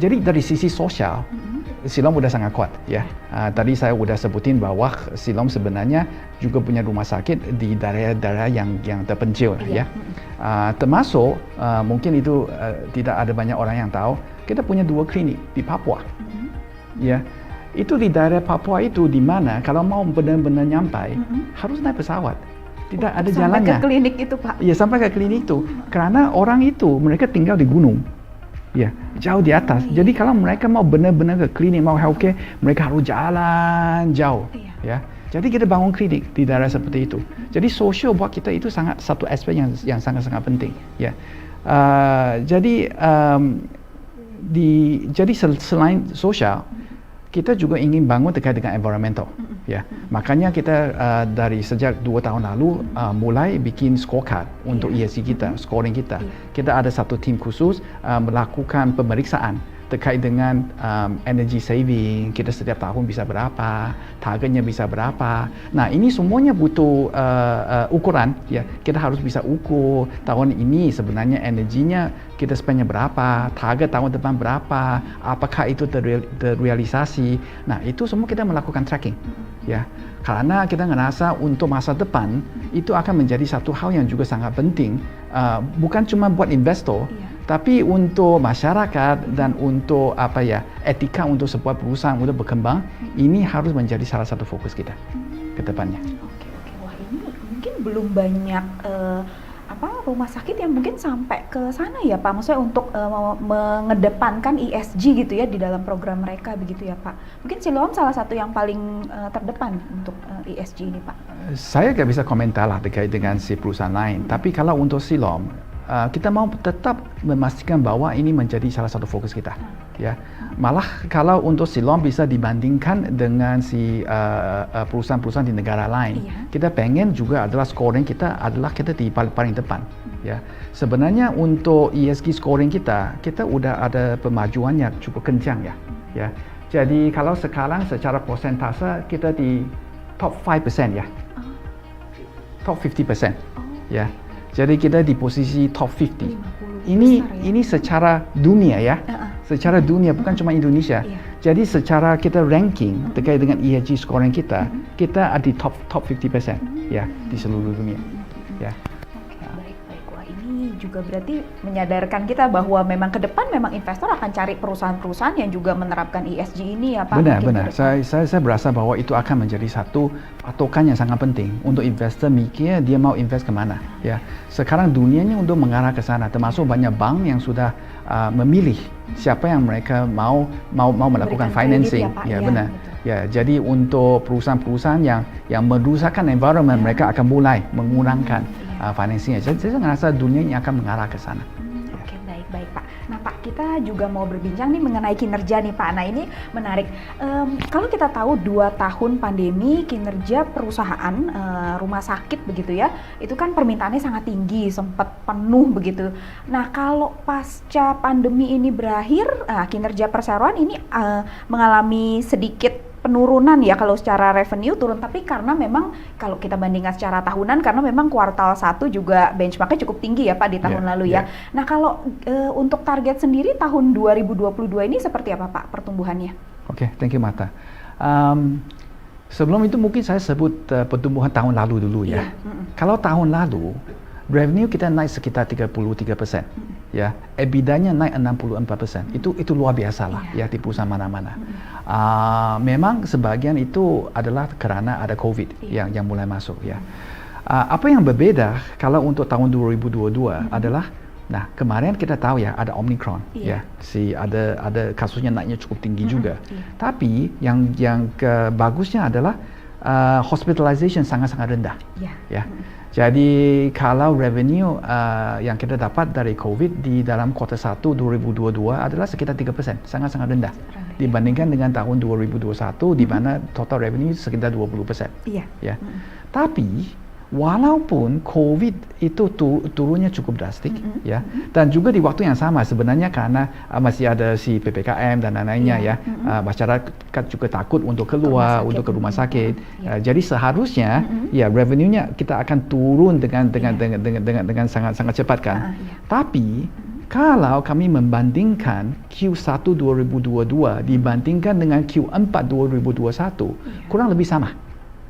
jadi dari sisi sosial, Silom sudah sangat kuat ya. Tadi saya sudah sebutin bahwa Silom sebenarnya juga punya rumah sakit di daerah-daerah yang terpencil ya. Termasuk mungkin itu tidak ada banyak orang yang tahu, kita punya 2 klinik di Papua. Ya. Itu di daerah Papua itu di mana kalau mau benar-benar nyampai harus naik pesawat. Tidak ada jalannya. Sampai ke klinik itu Pak? Iya, sampai ke klinik itu. Karena orang itu mereka tinggal di gunung. Ya, jauh di atas. Jadi kalau mereka mau benar-benar ke klinik, mau healthcare, mereka harus jalan jauh. Ya. Jadi kita bangun klinik di daerah seperti itu. Jadi sosial buat kita itu sangat satu aspek yang sangat-sangat penting. Ya. Jadi selain sosial, kita juga ingin bangun terkait dengan environmental. Ya, makanya kita dari sejak 2 tahun lalu mulai bikin scorecard untuk ESG kita, scoring kita. Kita ada satu tim khusus melakukan pemeriksaan terkait dengan energy saving, kita setiap tahun bisa berapa, targetnya bisa berapa. Nah ini semuanya butuh ukuran ya. Kita harus bisa ukur tahun ini sebenarnya energinya kita spendnya berapa, target tahun depan berapa, apakah itu terrealisasi. Nah itu semua kita melakukan tracking ya. Karena kita ngerasa untuk masa depan itu akan menjadi satu hal yang juga sangat penting, bukan cuma buat investor, tapi untuk masyarakat dan untuk etika untuk sebuah perusahaan untuk berkembang, ini harus menjadi salah satu fokus kita ke depannya. Oke. Wah ini mungkin belum banyak rumah sakit yang mungkin sampai ke sana ya Pak, maksudnya untuk mengedepankan ESG gitu ya di dalam program mereka begitu ya Pak. Mungkin Silom salah satu yang paling terdepan untuk ESG ini Pak. Saya nggak bisa komentar lah terkait dengan si perusahaan lain, tapi kalau untuk Silom, kita mau tetap memastikan bahwa ini menjadi salah satu fokus kita. Ya, malah kalau untuk Silom bisa dibandingkan dengan si perusahaan-perusahaan di negara lain, kita pengen juga adalah scoring kita adalah kita di paling depan. Ya, sebenarnya untuk ESG scoring kita udah ada pemajuan yang cukup kencang ya. Ya, jadi kalau sekarang secara persentase kita di top 5% ya, top 50%. Ya. Jadi kita di posisi top 50. Ini secara dunia ya. Secara dunia bukan cuma Indonesia. Jadi secara kita ranking terkait dengan ESG scoring kita ada di top 50% ya di seluruh dunia. Ya. Oke, baik. Wah, ini juga berarti menyadarkan kita bahwa memang ke depan memang investor akan cari perusahaan-perusahaan yang juga menerapkan ESG ini ya Pak. Benar. Saya berasa bahwa itu akan menjadi satu patokan yang sangat penting untuk investor mikir dia mau invest kemana ya. Sekarang dunianya untuk mengarah ke sana, termasuk banyak bank yang sudah memilih siapa yang mereka mau melakukan financing ya benar. Betul. Ya, jadi untuk perusahaan-perusahaan yang merusakkan environment mereka akan mulai mengurangkan financingnya. Jadi saya merasa dunia ini akan mengarah ke sana. Oke, baik Pak. Nah Pak, kita juga mau berbincang nih mengenai kinerja nih Pak. Nah ini menarik. Kalau kita tahu 2 tahun pandemi, kinerja perusahaan rumah sakit begitu ya, itu kan permintaannya sangat tinggi, sempat penuh begitu. Nah kalau pasca pandemi ini berakhir, kinerja perseroan ini mengalami sedikit penurunan ya kalau secara revenue turun, tapi karena memang kalau kita bandingkan secara tahunan, karena memang kuartal 1 juga benchmarknya cukup tinggi ya Pak di tahun lalu ya. Nah kalau untuk target sendiri tahun 2022 ini seperti apa Pak pertumbuhannya? Oke, thank you Martha. Sebelum itu mungkin saya sebut pertumbuhan tahun lalu dulu ya. Kalau tahun lalu revenue kita naik sekitar 33%, ya, EBITDA-nya naik 64%. Itu luar biasa lah ya di perusahaan mana-mana. Memang sebagian itu adalah karena ada COVID yang mulai masuk ya. Apa yang berbeda kalau untuk tahun 2022 adalah, nah kemarin kita tahu ya ada Omicron ya, ada kasusnya naiknya cukup tinggi juga. Tapi yang bagusnya adalah hospitalization sangat-sangat rendah ya. Jadi kalau revenue yang kita dapat dari COVID di dalam kuartal 1 2022 adalah sekitar 3%, sangat-sangat rendah dibandingkan dengan tahun 2021 di mana total revenue sekitar 20%. Ya. Tapi walaupun COVID itu turunnya cukup drastik, ya, dan juga di waktu yang sama sebenarnya karena masih ada si PPKM dan lain-lainnya ya, masyarakat juga takut untuk keluar, untuk ke rumah sakit. Jadi seharusnya ya revenue-nya kita akan turun dengan sangat cepat kan. Tapi kalau kami membandingkan Q1 2022 dibandingkan dengan Q4 2021, kurang lebih sama.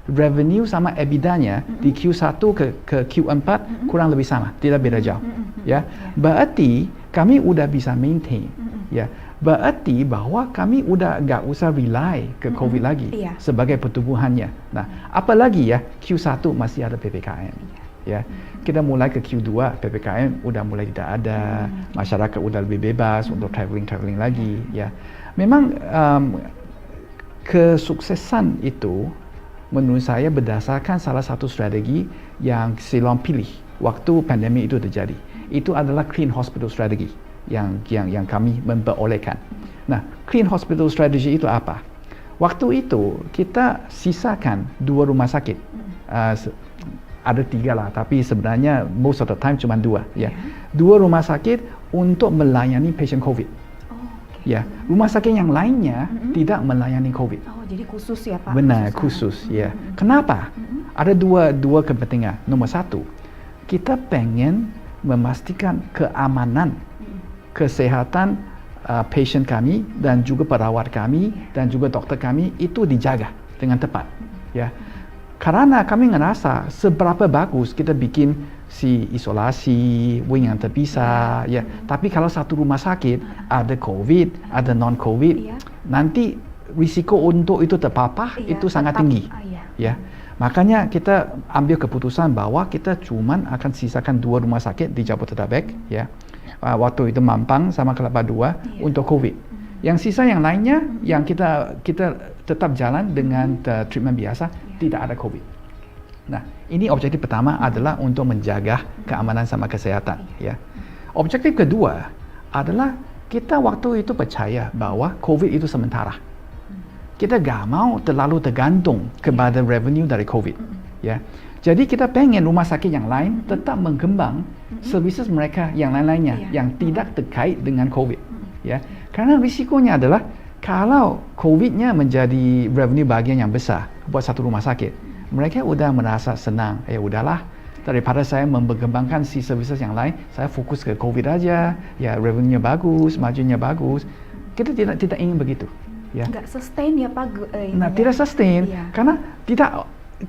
Revenue sama EBITDA-nya di Q1 ke Q4 kurang lebih sama, tidak beda jauh. Ya, berarti kami udah bisa maintain. Ya, berarti bahwa kami udah nggak usah rely ke COVID lagi sebagai pertumbuhannya. Nah, apalagi ya Q1 masih ada PPKM. Ya, kita mulai ke Q2 PPKM udah mulai tidak ada, masyarakat udah lebih bebas untuk traveling lagi. Ya, memang kesuksesan itu menurut saya berdasarkan salah satu strategi yang Siloam pilih waktu pandemi itu terjadi. Itu adalah Clean Hospital Strategy yang kami memperolehkan. Nah, Clean Hospital Strategy itu apa? Waktu itu kita sisakan 2 rumah sakit. Ada 3 lah, tapi sebenarnya most of the time cuma 2. Ya. 2 rumah sakit untuk melayani pasien COVID. Ya, rumah sakit yang lainnya tidak melayani COVID. Oh, jadi khusus ya Pak? Benar, khusus ya. Kenapa? Ada dua kepentingan. Nomor 1, kita pengen memastikan keamanan, kesehatan pasien kami dan juga perawat kami dan juga dokter kami itu dijaga dengan tepat. Ya, karena kami ngerasa seberapa bagus kita bikin si isolasi, wing yang terpisah, ya. Tapi kalau satu rumah sakit ada COVID, ada non-COVID, nanti risiko untuk itu terpapar itu sangat tinggi, ya. Makanya kita ambil keputusan bahwa kita cuman akan sisakan 2 rumah sakit di Jabodetabek, ya. Waktu itu Mampang sama Kelapa II untuk COVID. Yang sisa yang lainnya, yang kita tetap jalan dengan treatment biasa, tidak ada COVID. Nah, ini objektif pertama adalah untuk menjaga keamanan sama kesehatan. Ya. Objektif kedua adalah kita waktu itu percaya bahwa COVID itu sementara. Kita gak mau terlalu tergantung kepada revenue dari COVID. Ya. Jadi kita pengen rumah sakit yang lain tetap mengembang services mereka yang lain-lainnya yang tidak terkait dengan COVID. Ya. Karena risikonya adalah kalau COVID-nya menjadi revenue bagian yang besar buat satu rumah sakit, mereka udah merasa senang, udahlah daripada saya mengembangkan si services yang lain, saya fokus ke COVID aja, ya revenue-nya bagus, margin-nya bagus. Kita tidak ingin begitu, ya. Nggak sustain ya Pak. Tidak sustain, karena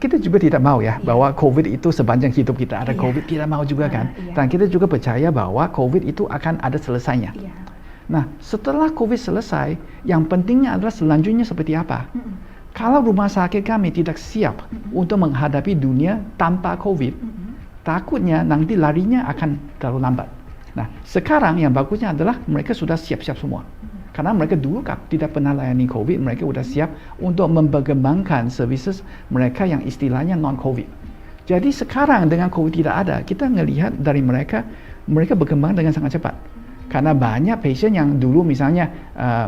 kita juga tidak mau ya bahwa COVID itu sepanjang hidup kita ada COVID, tidak mau juga kan. Dan kita juga percaya bahwa COVID itu akan ada selesainya. Nah, setelah COVID selesai, yang pentingnya adalah selanjutnya seperti apa. Kalau rumah sakit kami tidak siap untuk menghadapi dunia tanpa COVID, takutnya nanti larinya akan terlalu lambat. Nah, sekarang yang bagusnya adalah mereka sudah siap-siap semua. Karena mereka dulu tidak pernah layani COVID, mereka sudah siap untuk mengembangkan services mereka yang istilahnya non-COVID. Jadi sekarang dengan COVID tidak ada, kita melihat dari mereka berkembang dengan sangat cepat. Karena banyak patient yang dulu misalnya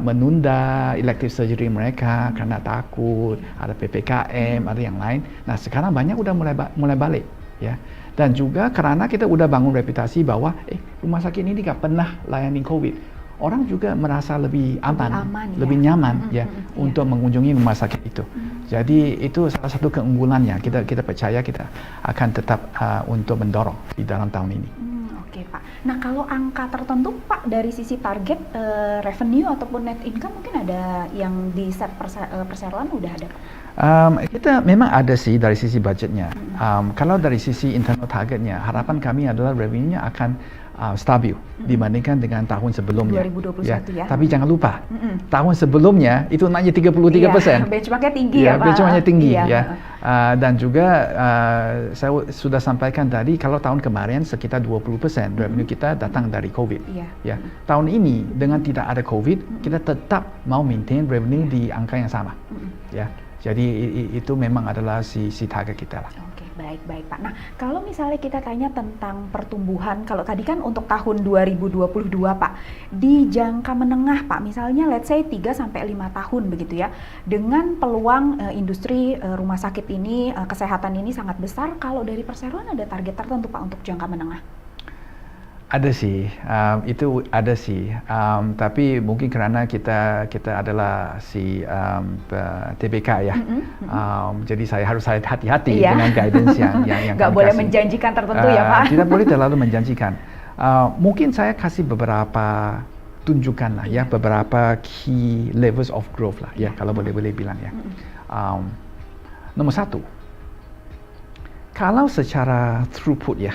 menunda elective surgery mereka karena takut, ada PPKM, ada yang lain. Nah sekarang banyak udah mulai balik, ya. Dan juga karena kita udah bangun reputasi bahwa rumah sakit ini nggak pernah layani COVID. Orang juga merasa lebih aman, lebih nyaman ya untuk mengunjungi rumah sakit itu. Jadi itu salah satu keunggulannya. Kita percaya kita akan tetap untuk mendorong di dalam tahun ini. Oke Pak. Nah kalau angka tertentu Pak dari sisi target revenue ataupun net income mungkin ada yang di set perseroan udah ada Pak? Kita memang ada sih dari sisi budgetnya. Kalau dari sisi internal targetnya, harapan kami adalah revenue-nya akan stabil dibandingkan dengan tahun sebelumnya. 2021 ya. Tapi jangan lupa, tahun sebelumnya itu naiknya 33%. Benchmark-nya tinggi ya Pak. Benchmark-nya tinggi Iya. ya. Dan juga saya sudah sampaikan tadi, kalau tahun kemarin sekitar 20% revenue kita datang dari COVID. Ya. Tahun ini dengan tidak ada COVID, kita tetap mau maintain revenue di angka yang sama. Ya. Jadi itu memang adalah si target kita lah. Oke, baik Pak. Nah, kalau misalnya kita tanya tentang pertumbuhan, kalau tadi kan untuk tahun 2022 Pak, di jangka menengah Pak, misalnya let's say 3 sampai 5 tahun begitu ya, dengan peluang industri rumah sakit ini, kesehatan ini sangat besar, kalau dari perseroan ada target tertentu Pak untuk jangka menengah? Ada sih, itu ada sih. Tapi mungkin karena kita adalah si TBK ya, jadi saya harus hati-hati dengan guidance yang nggak boleh menjanjikan tertentu ya Pak. Tidak boleh terlalu menjanjikan. Mungkin saya kasih beberapa tunjukkan lah ya, beberapa key levels of growth lah ya, kalau boleh bilang ya. Nomor 1. Kalau secara throughput ya,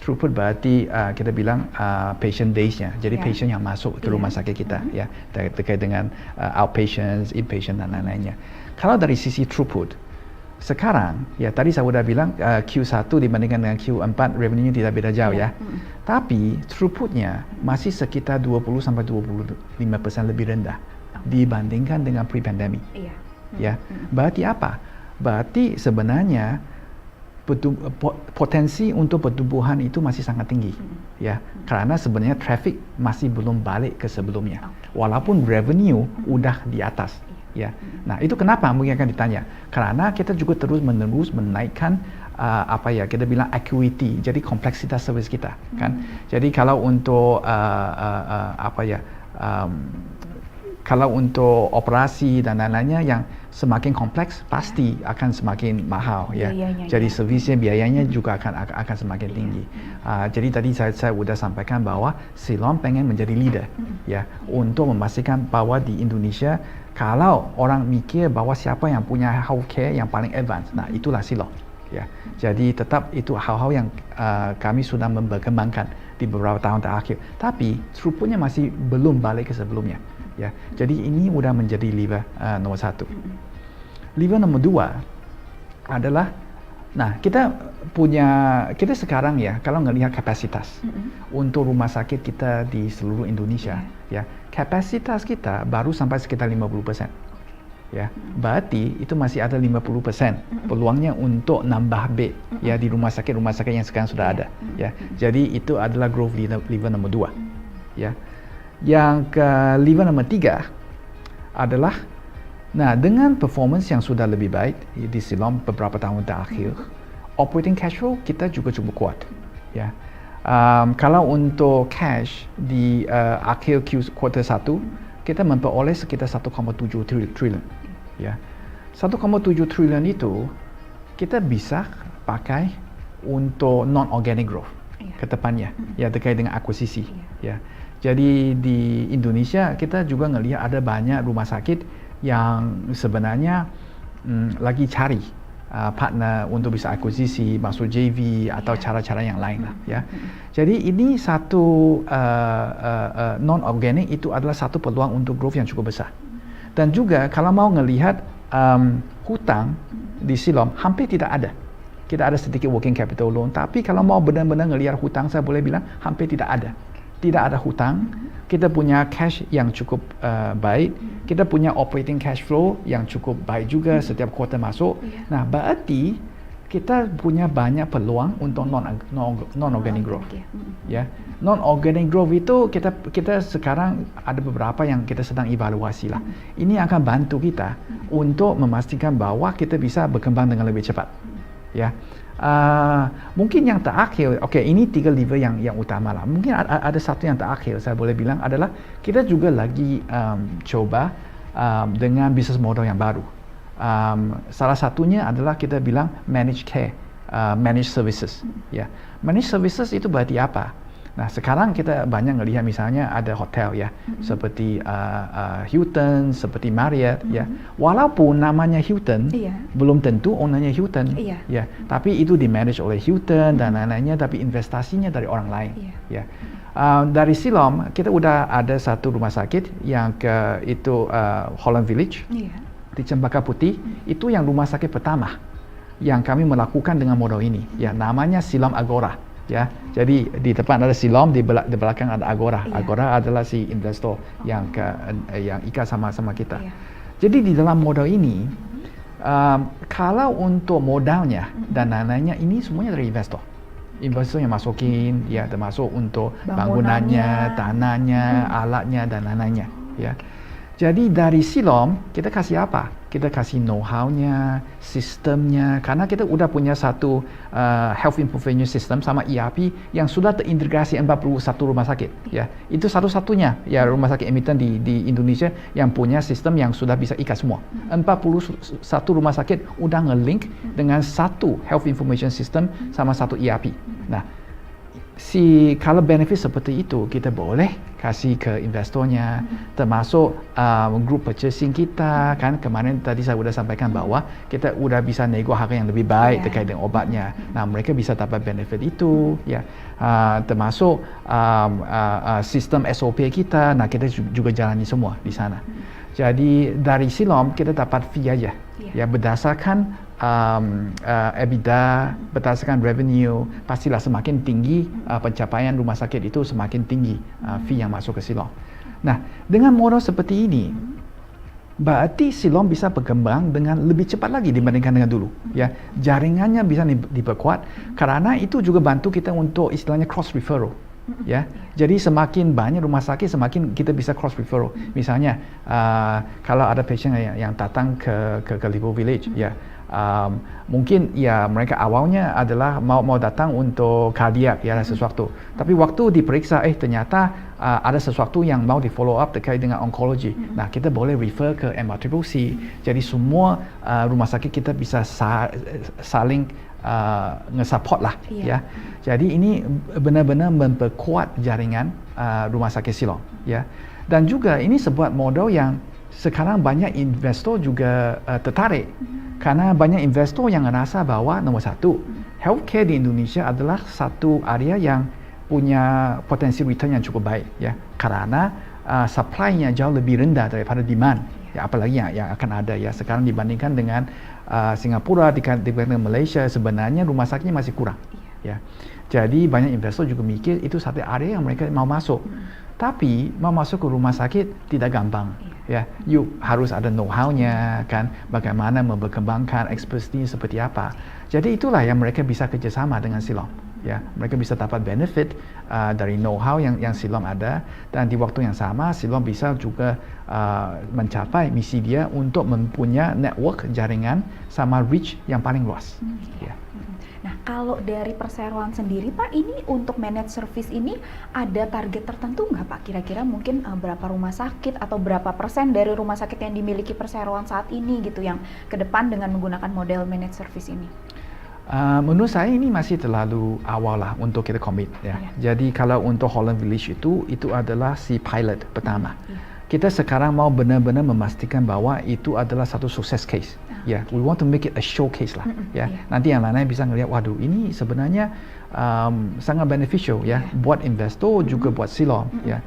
throughput berarti kita bilang patient days-nya, jadi patient yang masuk ke rumah sakit kita ya, terkait dengan outpatients, inpatient dan lain-lainnya. Kalau dari sisi throughput, sekarang ya tadi saya sudah bilang Q1 dibandingkan dengan Q4 revenue-nya tidak beda jauh ya. Tapi throughput-nya masih sekitar 20-25% lebih rendah dibandingkan dengan pre-pandemic. Ya, berarti apa? Berarti sebenarnya potensi untuk pertumbuhan itu masih sangat tinggi, ya, karena sebenarnya traffic masih belum balik ke sebelumnya, walaupun revenue udah di atas, ya. Nah itu kenapa mungkin akan ditanya? Karena kita juga terus-menerus menaikkan kita bilang acuity, jadi kompleksitas service kita, kan. Jadi kalau untuk kalau untuk operasi dan lain-lainnya yang semakin kompleks pasti akan semakin mahal ya. Jadi servisnya biayanya juga akan semakin tinggi. Jadi tadi saya sudah sampaikan bahwa Siloam pengen menjadi leader ya untuk memastikan bahwa di Indonesia kalau orang mikir bahwa siapa yang punya healthcare yang paling advance, nah itulah Siloam ya. Jadi tetap itu hal-hal yang kami sudah berkembangkan di beberapa tahun terakhir. Tapi throughputnya masih belum balik ke sebelumnya. Ya, jadi ini udah menjadi lever nomor 1. Lever nomor 2 adalah, nah kita sekarang ya kalau ngelihat kapasitas untuk rumah sakit kita di seluruh Indonesia, ya kapasitas kita baru sampai sekitar 50%. Ya, berarti itu masih ada 50% peluangnya untuk nambah bed ya di rumah sakit yang sekarang sudah ada. Ya, jadi itu adalah growth lever nomor 2. Ya. Yang ke lever nomor 3 adalah, nah dengan performance yang sudah lebih baik di Siloam beberapa tahun terakhir, operating cash flow kita juga cukup kuat. Ya, kalau untuk cash di akhir kuartal 1 kita memperoleh sekitar 1,7 triliun. Ya, 1,7 triliun itu kita bisa pakai untuk non-organic growth ke depannya, ya terkait dengan akuisisi. Ya. Jadi di Indonesia kita juga ngelihat ada banyak rumah sakit yang sebenarnya lagi cari partner untuk bisa akuisisi, masuk JV atau cara-cara yang lain lah ya. Jadi ini satu non-organic itu adalah satu peluang untuk growth yang cukup besar. Dan juga kalau mau ngelihat hutang di Siloam hampir tidak ada. Kita ada sedikit working capital loan, tapi kalau mau benar-benar ngelihat hutang saya boleh bilang hampir tidak ada. Tidak ada hutang, kita punya cash yang cukup baik, kita punya operating cash flow yang cukup baik juga setiap kuartal masuk. Nah, berarti kita punya banyak peluang untuk non-organic growth. Ya. Ya, non-organic growth itu kita sekarang ada beberapa yang kita sedang evaluasi lah. Ini akan bantu kita untuk memastikan bahwa kita bisa berkembang dengan lebih cepat. Ya, mungkin yang terakhir, ini 3 lever yang utama lah. Mungkin ada satu yang terakhir saya boleh bilang adalah kita juga lagi coba dengan business model yang baru. Salah satunya adalah kita bilang managed care, managed services. Ya, managed services itu berarti apa? Nah, sekarang kita banyak melihat misalnya ada hotel ya, seperti Hilton, seperti Marriott ya. Walaupun namanya Hilton, belum tentu ownernya Hilton, ya. Tapi itu di manage oleh Hilton dan lain-lainnya, tapi investasinya dari orang lain, ya. Dari Siloam kita udah ada satu rumah sakit yang itu Holland Village. Di Cempaka Putih, itu yang rumah sakit pertama yang kami melakukan dengan model ini, ya, namanya Siloam Agora, ya. Jadi di depan ada Siloam, di belakang ada Agora. Agora adalah si investor yang ikat sama kita. Jadi di dalam model ini, kalau untuk modalnya dan lain-lainnya, ini semuanya dari investor. Investor yang masukin, ya, termasuk untuk bangunannya, tanahnya, alatnya dan lain-lainnya, ya. Jadi dari Siloam kita kasih apa? Kita kasih know-how-nya, sistemnya, karena kita udah punya satu health information system sama ERP yang sudah terintegrasi 41 rumah sakit. Ya, itu satu-satunya ya rumah sakit emiten di Indonesia yang punya sistem yang sudah bisa ikat semua. 41 rumah sakit udah nge-link dengan satu health information system sama satu ERP. Nah, kalau benefit seperti itu kita boleh kasih ke investornya, termasuk group purchasing kita, kan kemarin tadi saya sudah sampaikan bahwa kita sudah bisa nego harga yang lebih baik terkait dengan obatnya. Nah, mereka bisa dapat benefit itu, ya, termasuk sistem SOP kita. Nah, kita juga jalani semua di sana. Jadi dari Siloam kita dapat fee aja, ya, berdasarkan EBITDA, berdasarkan revenue, pastilah semakin tinggi pencapaian rumah sakit itu semakin tinggi fee yang masuk ke Siloam. Nah, dengan modal seperti ini, berarti Siloam bisa berkembang dengan lebih cepat lagi dibandingkan dengan dulu. Ya, jaringannya bisa diperkuat, karena itu juga bantu kita untuk istilahnya cross referral. Ya, jadi semakin banyak rumah sakit, semakin kita bisa cross referral. Misalnya, kalau ada pasien yang datang ke Lipo Village, ya. Mungkin ya mereka awalnya adalah mau datang untuk kardiak ya sesuatu, tapi waktu diperiksa ternyata ada sesuatu yang mau di follow up terkait dengan onkologi. Nah, kita boleh refer ke MRCCC. Jadi semua rumah sakit kita bisa saling nge-support lah, ya. Jadi ini benar-benar memperkuat jaringan rumah sakit Siloam, ya. Dan juga ini sebuah model yang sekarang banyak investor juga tertarik. Karena banyak investor yang merasa bahwa nomor satu, healthcare di Indonesia adalah satu area yang punya potensi return yang cukup baik, ya. Karena supply-nya jauh lebih rendah daripada demand, ya, apalagi yang akan ada ya sekarang dibandingkan dengan Singapura, dibandingkan dengan Malaysia, sebenarnya rumah sakitnya masih kurang, ya. Jadi banyak investor juga mikir itu satu area yang mereka mau masuk. Tapi mau masuk ke rumah sakit tidak gampang, ya. Harus ada know-how-nya, kan, bagaimana memperkembangkan expertise seperti apa. Jadi itulah yang mereka bisa kerjasama dengan Siloam, ya. Mereka bisa dapat benefit dari know-how yang Siloam ada, dan di waktu yang sama Siloam bisa juga mencapai misi dia untuk mempunyai network jaringan sama reach yang paling luas. Ya. Nah, kalau dari perseroan sendiri, Pak, ini untuk managed service ini ada target tertentu nggak, Pak? Kira-kira mungkin berapa rumah sakit atau berapa persen dari rumah sakit yang dimiliki perseroan saat ini gitu yang ke depan dengan menggunakan model managed service ini? Menurut saya ini masih terlalu awal lah untuk kita komit, ya. Jadi kalau untuk Holland Village itu adalah si pilot pertama. Kita sekarang mau benar-benar memastikan bahwa itu adalah satu success case. Ya, we want to make it a showcase lah. Ya, nanti yang lain-lain bisa ngelihat, waduh, ini sebenarnya sangat beneficial ya, buat investor juga buat Siloam. Ya,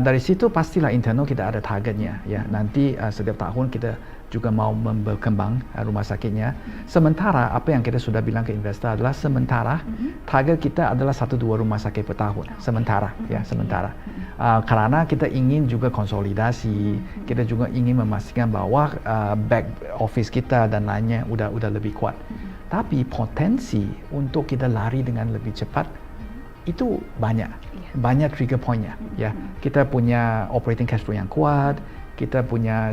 dari situ pastilah internal kita ada targetnya. Ya, nanti setiap tahun kita juga mau berkembang rumah sakitnya. Sementara apa yang kita sudah bilang ke investor adalah sementara target kita adalah 1-2 rumah sakit per tahun. Sementara, ya, sementara. Karena kita ingin juga konsolidasi, kita juga ingin memastikan bahwa back office kita dan lainnya udah lebih kuat. Tapi potensi untuk kita lari dengan lebih cepat itu banyak, banyak trigger point-nya. Ya, kita punya operating cash flow yang kuat, kita punya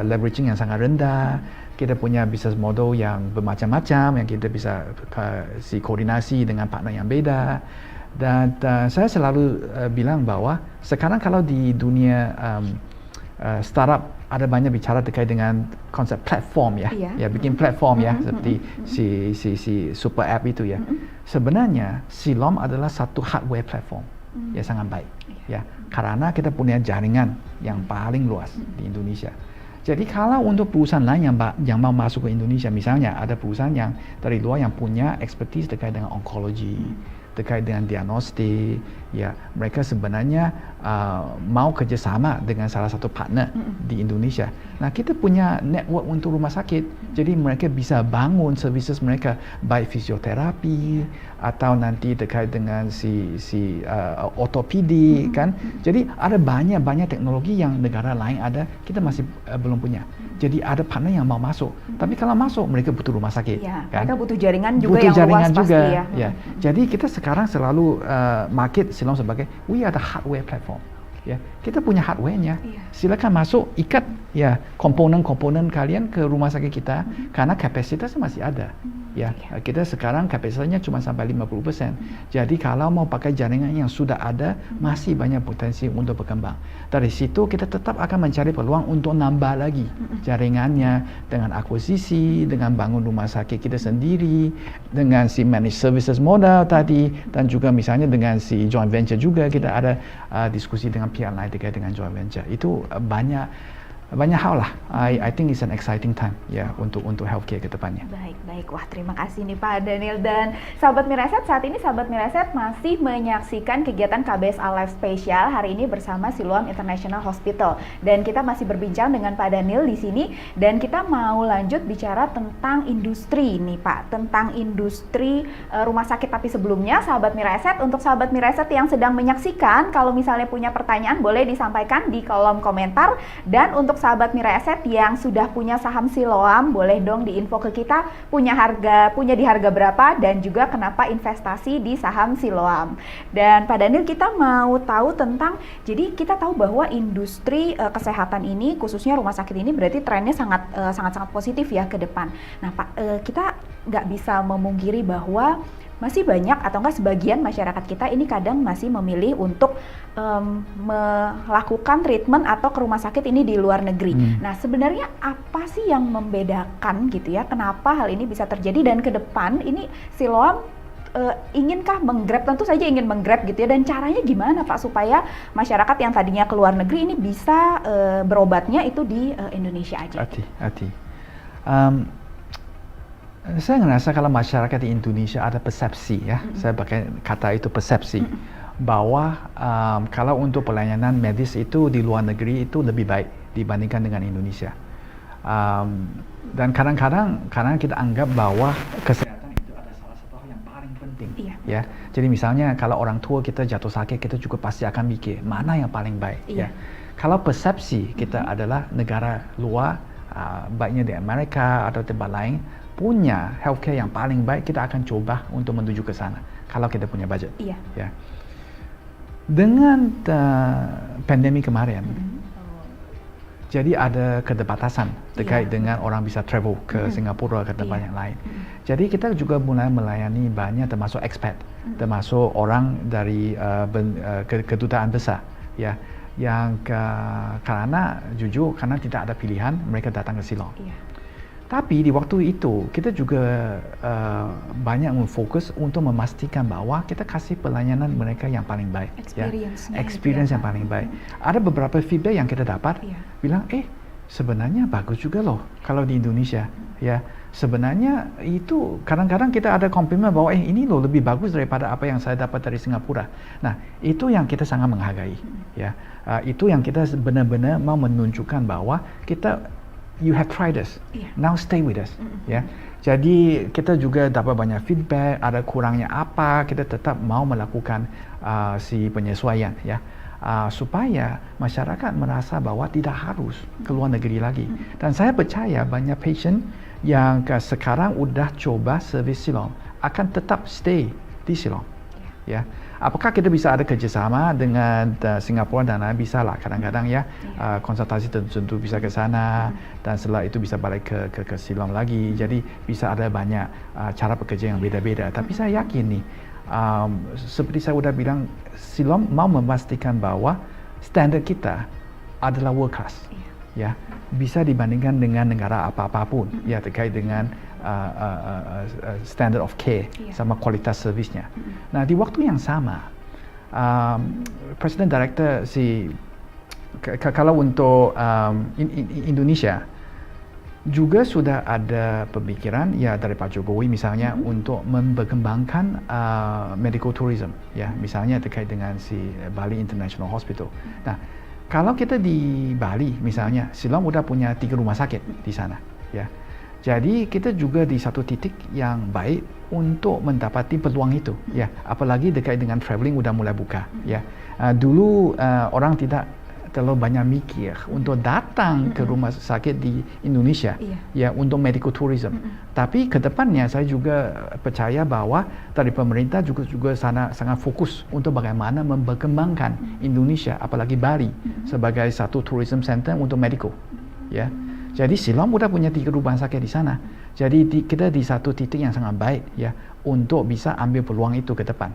leveraging yang sangat rendah, kita punya business model yang bermacam-macam, yang kita bisa koordinasi dengan partner yang beda. Dan saya selalu bilang bahwa sekarang kalau di dunia startup ada banyak bicara terkait dengan konsep platform ya, bikin platform ya, seperti si super app itu ya. Sebenarnya Siloam adalah satu hardware platform yang sangat baik ya, karena kita punya jaringan yang paling luas di Indonesia. Jadi kalau untuk perusahaan lain yang mau masuk ke Indonesia, misalnya ada perusahaan yang dari luar yang punya expertise terkait dengan onkologi, terkait dengan diagnostik, ya mereka sebenarnya mau kerjasama dengan salah satu partner di Indonesia. Nah, kita punya network untuk rumah sakit, jadi mereka bisa bangun services mereka, baik fisioterapi atau nanti terkait dengan ortopedi kan. Jadi ada banyak teknologi yang negara lain ada, kita masih belum punya. Jadi ada partner yang mau masuk, tapi kalau masuk mereka butuh rumah sakit. Ya, kan? mereka butuh jaringan juga butuh yang jaringan luas juga, pasti ya. Ya. Jadi kita sekarang selalu market Siloam sebagai we are the hardware platform. Ya, kita punya hardware-nya. Silakan masuk, ikat ya komponen-komponen kalian ke rumah sakit kita karena kapasitasnya masih ada. Ya, kita sekarang kapasitasnya cuma sampai 50%. Jadi kalau mau pakai jaringan yang sudah ada, masih banyak potensi untuk berkembang. Dari situ kita tetap akan mencari peluang untuk nambah lagi jaringannya dengan akuisisi, dengan bangun rumah sakit kita sendiri, dengan si managed services model tadi, dan juga misalnya dengan si joint venture juga kita ada diskusi dengan pihak lain terkait dengan joint venture. Itu banyak hal lah. I think it's an exciting time ya untuk healthcare ke depannya. Baik. Wah, terima kasih nih Pak Daniel dan sahabat Miraset. Saat ini sahabat Miraset masih menyaksikan kegiatan KBSA Live Special hari ini bersama Siloam International Hospital. Dan kita masih berbincang dengan Pak Daniel di sini dan kita mau lanjut bicara tentang industri nih Pak, tentang industri rumah sakit. Tapi sebelumnya sahabat Miraset, untuk sahabat Miraset yang sedang menyaksikan, kalau misalnya punya pertanyaan boleh disampaikan di kolom komentar, dan untuk sahabat Miraset yang sudah punya saham Siloam, boleh dong diinfo ke kita punya di harga berapa dan juga kenapa investasi di saham Siloam. Dan Pak Daniel, kita mau tahu tentang, jadi kita tahu bahwa industri kesehatan ini, khususnya rumah sakit ini, berarti trennya sangat positif ya ke depan. Nah Pak, kita nggak bisa memungkiri bahwa masih banyak atau enggak sebagian masyarakat kita ini kadang masih memilih untuk melakukan treatment atau ke rumah sakit ini di luar negeri. Nah, sebenarnya apa sih yang membedakan gitu ya? Kenapa hal ini bisa terjadi dan ke depan ini Siloam inginkah menggrab, tentu saja ingin menggrab gitu ya, dan caranya gimana Pak supaya masyarakat yang tadinya ke luar negeri ini bisa berobatnya itu di Indonesia aja? Saya ngerasa kalau masyarakat di Indonesia ada persepsi ya, saya pakai kata itu persepsi, bahwa kalau untuk pelayanan medis itu di luar negeri itu lebih baik dibandingkan dengan Indonesia. Dan kadang-kadang kita anggap bahwa kesehatan itu ada salah satu hal yang paling penting. Ya, jadi misalnya kalau orang tua kita jatuh sakit, kita juga pasti akan mikir mana yang paling baik. Ya, kalau persepsi kita adalah negara luar, baiknya di Amerika atau tempat lain, punya healthcare yang paling baik, kita akan coba untuk menuju ke sana kalau kita punya budget. Ya. Dengan pandemi kemarin, jadi ada keterbatasan terkait dengan orang bisa travel ke Singapura ke tempat yang lain. Jadi kita juga mulai melayani banyak termasuk expat, termasuk orang dari kedutaan besar, ya, yang karena tidak ada pilihan, mereka datang ke Siloam. Tapi di waktu itu kita juga banyak memfokus untuk memastikan bahwa kita kasih pelayanan mereka yang paling baik, experience yang paling baik. Ada beberapa feedback yang kita dapat, bilang sebenarnya bagus juga loh kalau di Indonesia, ya. Sebenarnya itu kadang-kadang kita ada komplimen bahwa ini loh lebih bagus daripada apa yang saya dapat dari Singapura. Nah, itu yang kita sangat menghargai, ya. Itu yang kita benar-benar mau menunjukkan bahwa you have tried us, now stay with us. Ya, jadi kita juga dapat banyak feedback, ada kurangnya apa, kita tetap mau melakukan si penyesuaian, ya, supaya masyarakat merasa bahwa tidak harus ke luar negeri lagi. Dan saya percaya banyak patient yang sekarang udah coba servis Siloam akan tetap stay di Siloam. Ya, apakah kita bisa ada kerjasama dengan Singapura dan lain, bisa lah kadang-kadang ya, konsultasi tentu bisa ke sana dan setelah itu bisa balik ke Siloam lagi. Jadi bisa ada banyak cara bekerja yang beda-beda. Tapi saya yakin nih, seperti saya sudah bilang, Siloam mau memastikan bahwa standar kita adalah world class. Ya, bisa dibandingkan dengan negara apapun ya terkait dengan standard of care sama kualitas servisnya. Nah, di waktu yang sama, Presiden Director kalau untuk Indonesia juga sudah ada pemikiran ya dari Pak Jokowi misalnya untuk memperkembangkan medical tourism ya, misalnya terkait dengan Bali International Hospital. Nah, kalau kita di Bali misalnya, Siloam udah punya 3 rumah sakit di sana ya. Jadi kita juga di satu titik yang baik untuk mendapati peluang itu ya, apalagi terkait dengan traveling udah mulai buka ya. Dulu orang tidak terlalu banyak mikir untuk datang ke rumah sakit di Indonesia ya untuk medical tourism. Tapi ke depannya saya juga percaya bahwa dari pemerintah juga sangat fokus untuk bagaimana memperkembangkan Indonesia apalagi Bali sebagai satu tourism center untuk medical ya. Jadi Siloam udah punya 3 rumah sakit di sana. Jadi kita di satu titik yang sangat baik ya untuk bisa ambil peluang itu ke depan.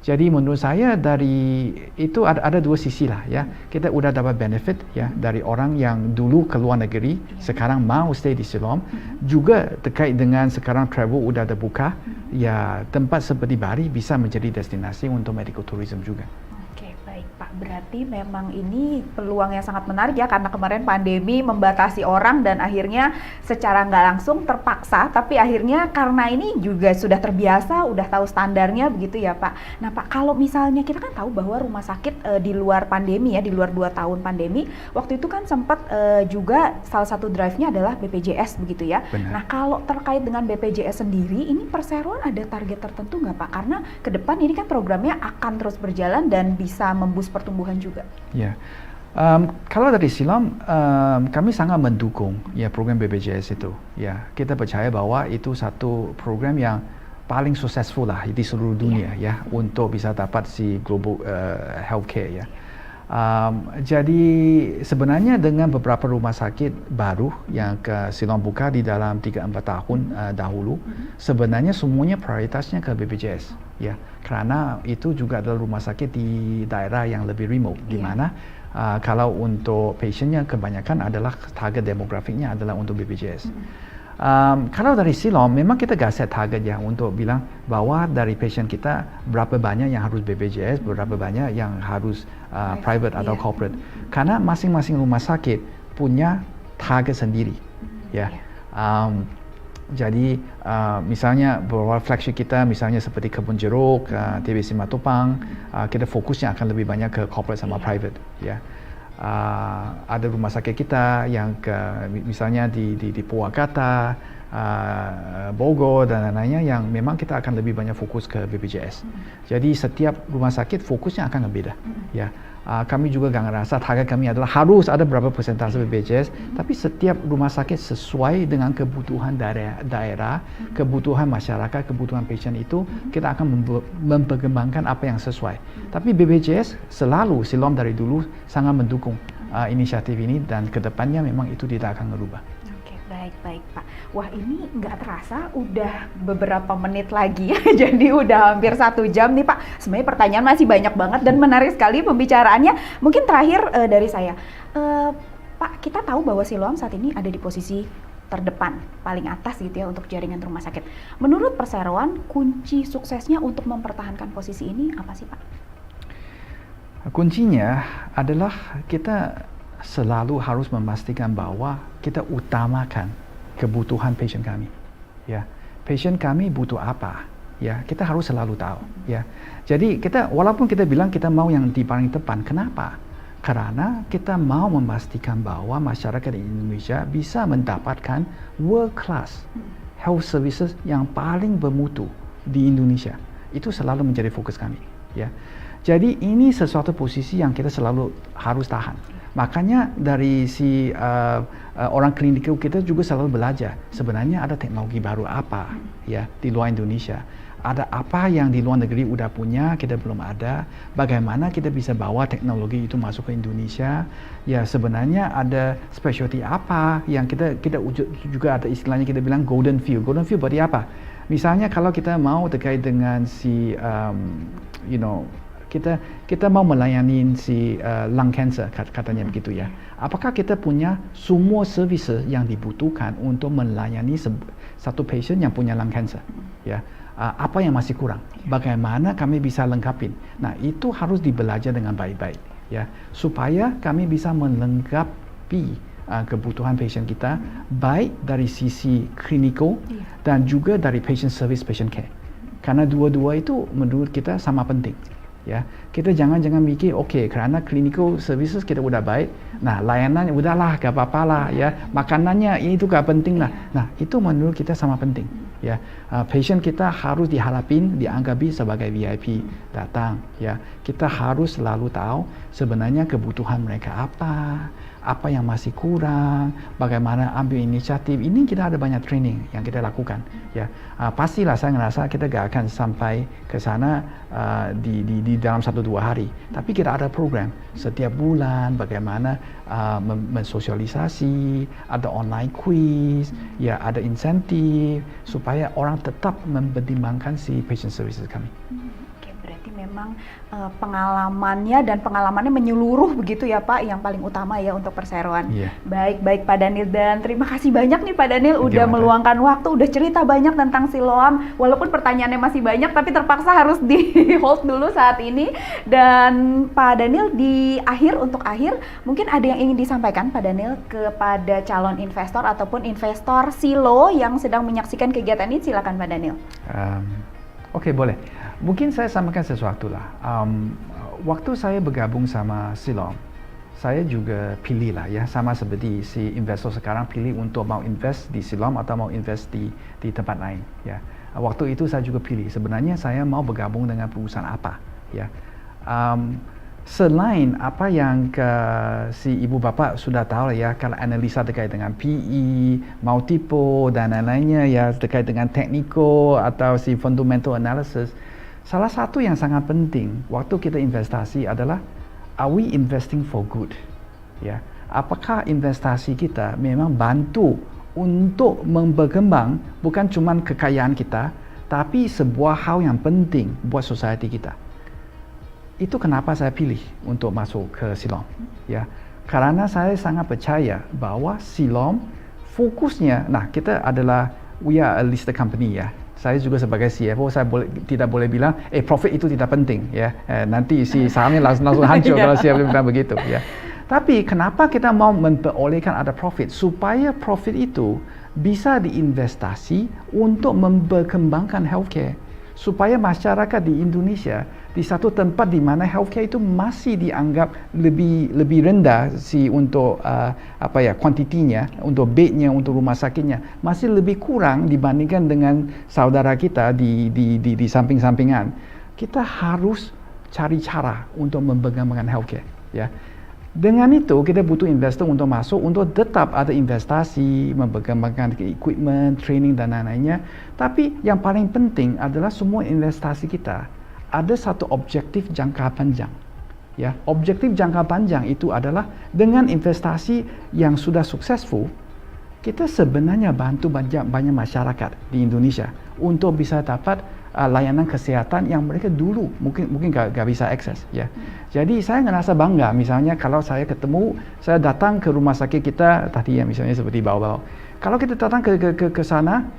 Jadi menurut saya dari itu ada 2 sisi lah ya. Kita udah dapat benefit ya dari orang yang dulu ke luar negeri sekarang mau stay di Siloam. Juga terkait dengan sekarang travel udah terbuka ya, tempat seperti Bali bisa menjadi destinasi untuk medical tourism juga. Berarti memang ini peluang yang sangat menarik ya, karena kemarin pandemi membatasi orang dan akhirnya secara nggak langsung terpaksa, tapi akhirnya karena ini juga sudah terbiasa, udah tahu standarnya begitu ya Pak. Nah Pak, kalau misalnya kita kan tahu bahwa rumah sakit di luar pandemi ya, di luar 2 tahun pandemi, waktu itu kan sempat juga salah satu drive-nya adalah BPJS begitu ya. Benar. Nah kalau terkait dengan BPJS sendiri, ini perseroan ada target tertentu nggak Pak? Karena ke depan ini kan programnya akan terus berjalan dan bisa memboost pertumbuhan juga. Ya, kalau dari Siloam kami sangat mendukung ya program BPJS itu. Ya, kita percaya bahwa itu satu program yang paling successful lah di seluruh dunia ya untuk bisa dapat global healthcare ya. Jadi sebenarnya dengan beberapa rumah sakit baru yang Siloam buka di dalam 3-4 tahun dahulu, sebenarnya semuanya prioritasnya ke BPJS ya, karena itu juga adalah rumah sakit di daerah yang lebih remote, di mana kalau untuk pasiennya kebanyakan adalah target demografiknya adalah untuk BPJS. Kalau dari Siloam memang kita gak set target ya untuk bilang bahwa dari pasien kita berapa banyak yang harus BPJS, berapa banyak yang harus private atau corporate, karena masing-masing rumah sakit punya target sendiri ya. Jadi misalnya beberapa flagship kita misalnya seperti Kebun Jeruk, TBC Matupang, kita fokusnya akan lebih banyak ke corporate sama private ya. Ada rumah sakit kita yang misalnya di Purwakarta, Bogor dan lain-lainnya yang memang kita akan lebih banyak fokus ke BPJS. Jadi setiap rumah sakit fokusnya akan berbeda ya. Kami juga gak ngerasa target kami adalah harus ada berapa persentase BPJS, tapi setiap rumah sakit sesuai dengan kebutuhan daerah, kebutuhan masyarakat, kebutuhan pasien itu, kita akan memperkembangkan apa yang sesuai. Tapi BPJS selalu, Siloam dari dulu sangat mendukung inisiatif ini dan kedepannya memang itu tidak akan berubah. Baik Pak. Wah ini nggak terasa udah beberapa menit lagi ya. Jadi udah hampir 1 jam nih Pak. Sebenarnya pertanyaan masih banyak banget dan menarik sekali pembicaraannya. Mungkin terakhir dari saya, Pak, kita tahu bahwa Siloam saat ini ada di posisi terdepan, paling atas gitu ya untuk jaringan rumah sakit. Menurut perseroan, kunci suksesnya untuk mempertahankan posisi ini apa sih Pak? Kuncinya adalah kita selalu harus memastikan bahwa kita utamakan kebutuhan pasien kami. Ya, pasien kami butuh apa? Ya, kita harus selalu tahu. Ya, jadi walaupun kita bilang kita mau yang di paling depan, kenapa? Karena kita mau memastikan bahwa masyarakat di Indonesia bisa mendapatkan world class health services yang paling bermutu di Indonesia. Itu selalu menjadi fokus kami. Ya, jadi ini sesuatu posisi yang kita selalu harus tahan. Makanya dari si orang klinikal kita juga selalu belajar sebenarnya ada teknologi baru apa ya di luar Indonesia. Ada apa yang di luar negeri udah punya, kita belum ada. Bagaimana kita bisa bawa teknologi itu masuk ke Indonesia? Ya sebenarnya ada specialty apa yang kita juga ada istilahnya kita bilang golden field. Golden field berarti apa? Misalnya kalau kita mau terkait dengan si, kita mau melayani si lung cancer katanya begitu ya. Apakah kita punya semua services yang dibutuhkan untuk melayani satu patient yang punya lung cancer? Ya. Apa yang masih kurang? Bagaimana kami bisa lengkapin? Nah, itu harus dibelajar dengan baik-baik, ya, supaya kami bisa melengkapi kebutuhan pasien kita, baik dari sisi klinikal dan juga dari patient service, patient care. Karena dua-dua itu menurut kita sama penting. Ya, kita jangan mikir, karena clinical services kita udah baik, nah layanan udahlah, gak apa-apa lah, ya, makanannya ini tuh gak penting lah. Nah, itu menurut kita sama penting. Ya, patient kita harus diharapin, dianggapi sebagai VIP datang. Ya, kita harus selalu tahu sebenarnya kebutuhan mereka apa yang masih kurang, bagaimana ambil inisiatif. Ini kita ada banyak training yang kita lakukan. Ya, pastilah saya ngerasa kita gak akan sampai ke sana di dalam 1-2 hari. Tapi kita ada program setiap bulan, bagaimana mensosialisasi, ada online quiz, ya ada insentif supaya orang tetap mempertimbangkan si patient services kami. Berarti memang pengalamannya menyeluruh begitu ya Pak, yang paling utama ya untuk perseroan. Baik Pak Daniel, dan terima kasih banyak nih Pak Daniel udah meluangkan waktu, udah cerita banyak tentang Siloam. Walaupun pertanyaannya masih banyak, tapi terpaksa harus di hold dulu saat ini. Dan Pak Daniel, untuk akhir, mungkin ada yang ingin disampaikan Pak Daniel kepada calon investor ataupun investor Silo yang sedang menyaksikan kegiatan ini. Silakan Pak Daniel. Oke, boleh. Mungkin saya sampaikan sesuatu lah. Waktu saya bergabung sama Siloam, saya juga pilih lah ya, sama seperti si investor sekarang pilih untuk mau invest di Siloam atau mau invest di tempat lain. Ya, waktu itu saya juga pilih. Sebenarnya saya mau bergabung dengan perusahaan apa? Ya, selain apa yang si ibu bapak sudah tahu ya, kalau analisa terkait dengan PE, multiple dan lain-lainnya ya, terkait dengan technical atau si fundamental analysis. Salah satu yang sangat penting waktu kita investasi adalah, are we investing for good? Ya, apakah investasi kita memang bantu untuk berkembang bukan cuma kekayaan kita, tapi sebuah hal yang penting buat society kita. Itu kenapa saya pilih untuk masuk ke Siloam. Ya, karena saya sangat percaya bahwa Siloam fokusnya, nah kita adalah we are a listed company ya. Saya juga sebagai CFO, saya tidak boleh bilang, profit itu tidak penting ya. Nanti si sahamnya langsung hancur kalau CFO bilang begitu ya. Tapi kenapa kita mau memperolehkan ada profit? Supaya profit itu bisa diinvestasi untuk memperkembangkan healthcare. Supaya masyarakat di Indonesia di satu tempat di mana healthcare itu masih dianggap lebih rendah untuk kuantitinya, untuk bednya, untuk rumah sakitnya masih lebih kurang dibandingkan dengan saudara kita di samping-sampingan. Kita harus cari cara untuk memperkembangkan healthcare. Ya. Dengan itu kita butuh investor untuk masuk, untuk tetap ada investasi, memperkembangkan equipment, training dan lain-lainnya. Tapi yang paling penting adalah semua investasi kita ada satu objektif jangka panjang. Ya, objektif jangka panjang itu adalah dengan investasi yang sudah successful, kita sebenarnya bantu banyak masyarakat di Indonesia untuk bisa dapat layanan kesehatan yang mereka dulu mungkin gak bisa akses ya. Jadi saya ngerasa bangga misalnya kalau saya datang ke rumah sakit kita tadi ya, misalnya seperti Bau-Bau. Kalau kita datang ke sana,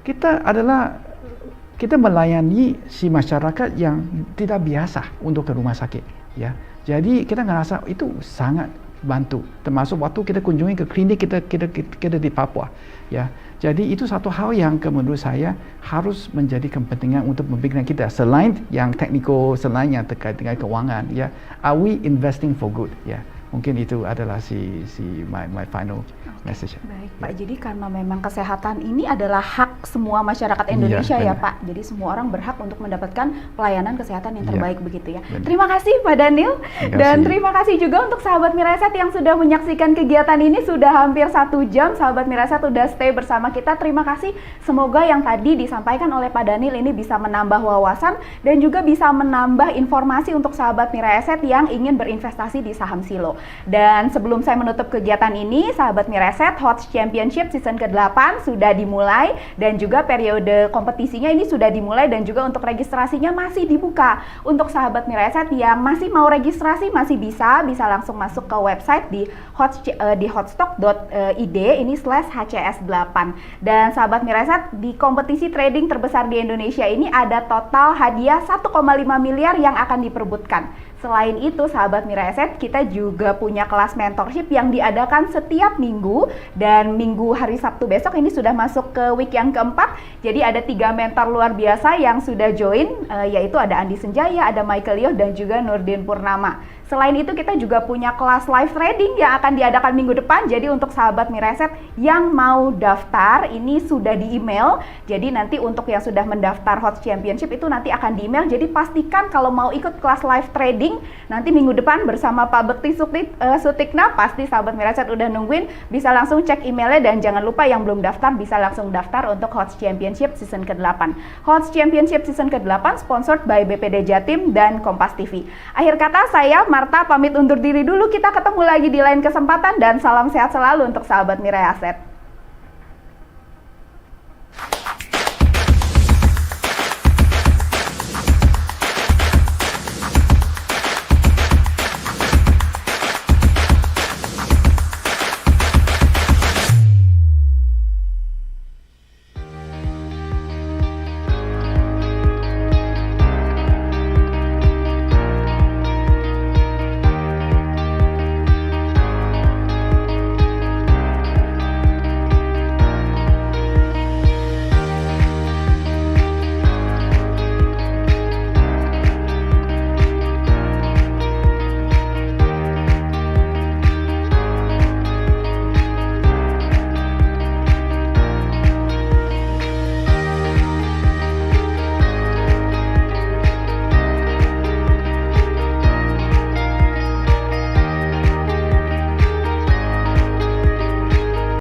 kita melayani si masyarakat yang tidak biasa untuk ke rumah sakit ya. Jadi kita ngerasa itu sangat bantu, termasuk waktu kita kunjungi ke klinik kita di Papua ya. Jadi itu satu hal yang menurut saya harus menjadi kepentingan untuk memikirkan kita, selain yang teknikal, selain yang terkait dengan keuangan ya. Are we investing for good ya? Mungkin itu adalah my final message. Baik Pak, jadi karena memang kesehatan ini adalah hak semua masyarakat Indonesia ya benar. Pak. Jadi semua orang berhak untuk mendapatkan pelayanan kesehatan yang Iya, terbaik begitu ya. benar. Terima kasih Pak Daniel. Terima Dan kasih. terima kasih juga untuk sahabat Miraset yang sudah menyaksikan kegiatan ini sudah hampir 1 jam. Sahabat Miraset sudah stay bersama kita. Terima kasih. Semoga yang tadi disampaikan oleh Pak Daniel ini bisa menambah wawasan dan juga bisa menambah informasi untuk sahabat Miraset yang ingin berinvestasi di saham Silo. Dan sebelum saya menutup kegiatan ini, sahabat Miraset, HOTS Championship season ke-8 sudah dimulai dan juga periode kompetisinya ini sudah dimulai dan juga untuk registrasinya masih dibuka. Untuk sahabat Miraset yang masih mau registrasi masih bisa langsung masuk ke website di hotstock.id ini /HCS8. Dan sahabat Miraset, di kompetisi trading terbesar di Indonesia ini ada total hadiah 1,5 miliar yang akan diperebutkan. Selain itu, sahabat Miraset, kita juga punya kelas mentorship yang diadakan setiap minggu dan minggu hari Sabtu besok ini sudah masuk ke week yang keempat. Jadi ada 3 mentor luar biasa yang sudah join, yaitu ada Andi Senjaya, ada Michael Yoh, dan juga Nurdin Purnama. Selain itu, kita juga punya kelas live trading yang akan diadakan minggu depan. Jadi untuk sahabat Miraset yang mau daftar, ini sudah di email. Jadi nanti untuk yang sudah mendaftar HOTS Championship itu nanti akan di email. Jadi pastikan kalau mau ikut kelas live trading, nanti minggu depan bersama Pak Bekti Sutikna, pasti sahabat Miraset udah nungguin. Bisa langsung cek emailnya dan jangan lupa yang belum daftar bisa langsung daftar untuk HOTS Championship season ke-8. HOTS Championship season ke-8 sponsored by BPD Jatim dan Kompas TV. Akhir kata, saya Marta pamit undur diri dulu. Kita ketemu lagi di lain kesempatan dan salam sehat selalu untuk sahabat Mirai Aset.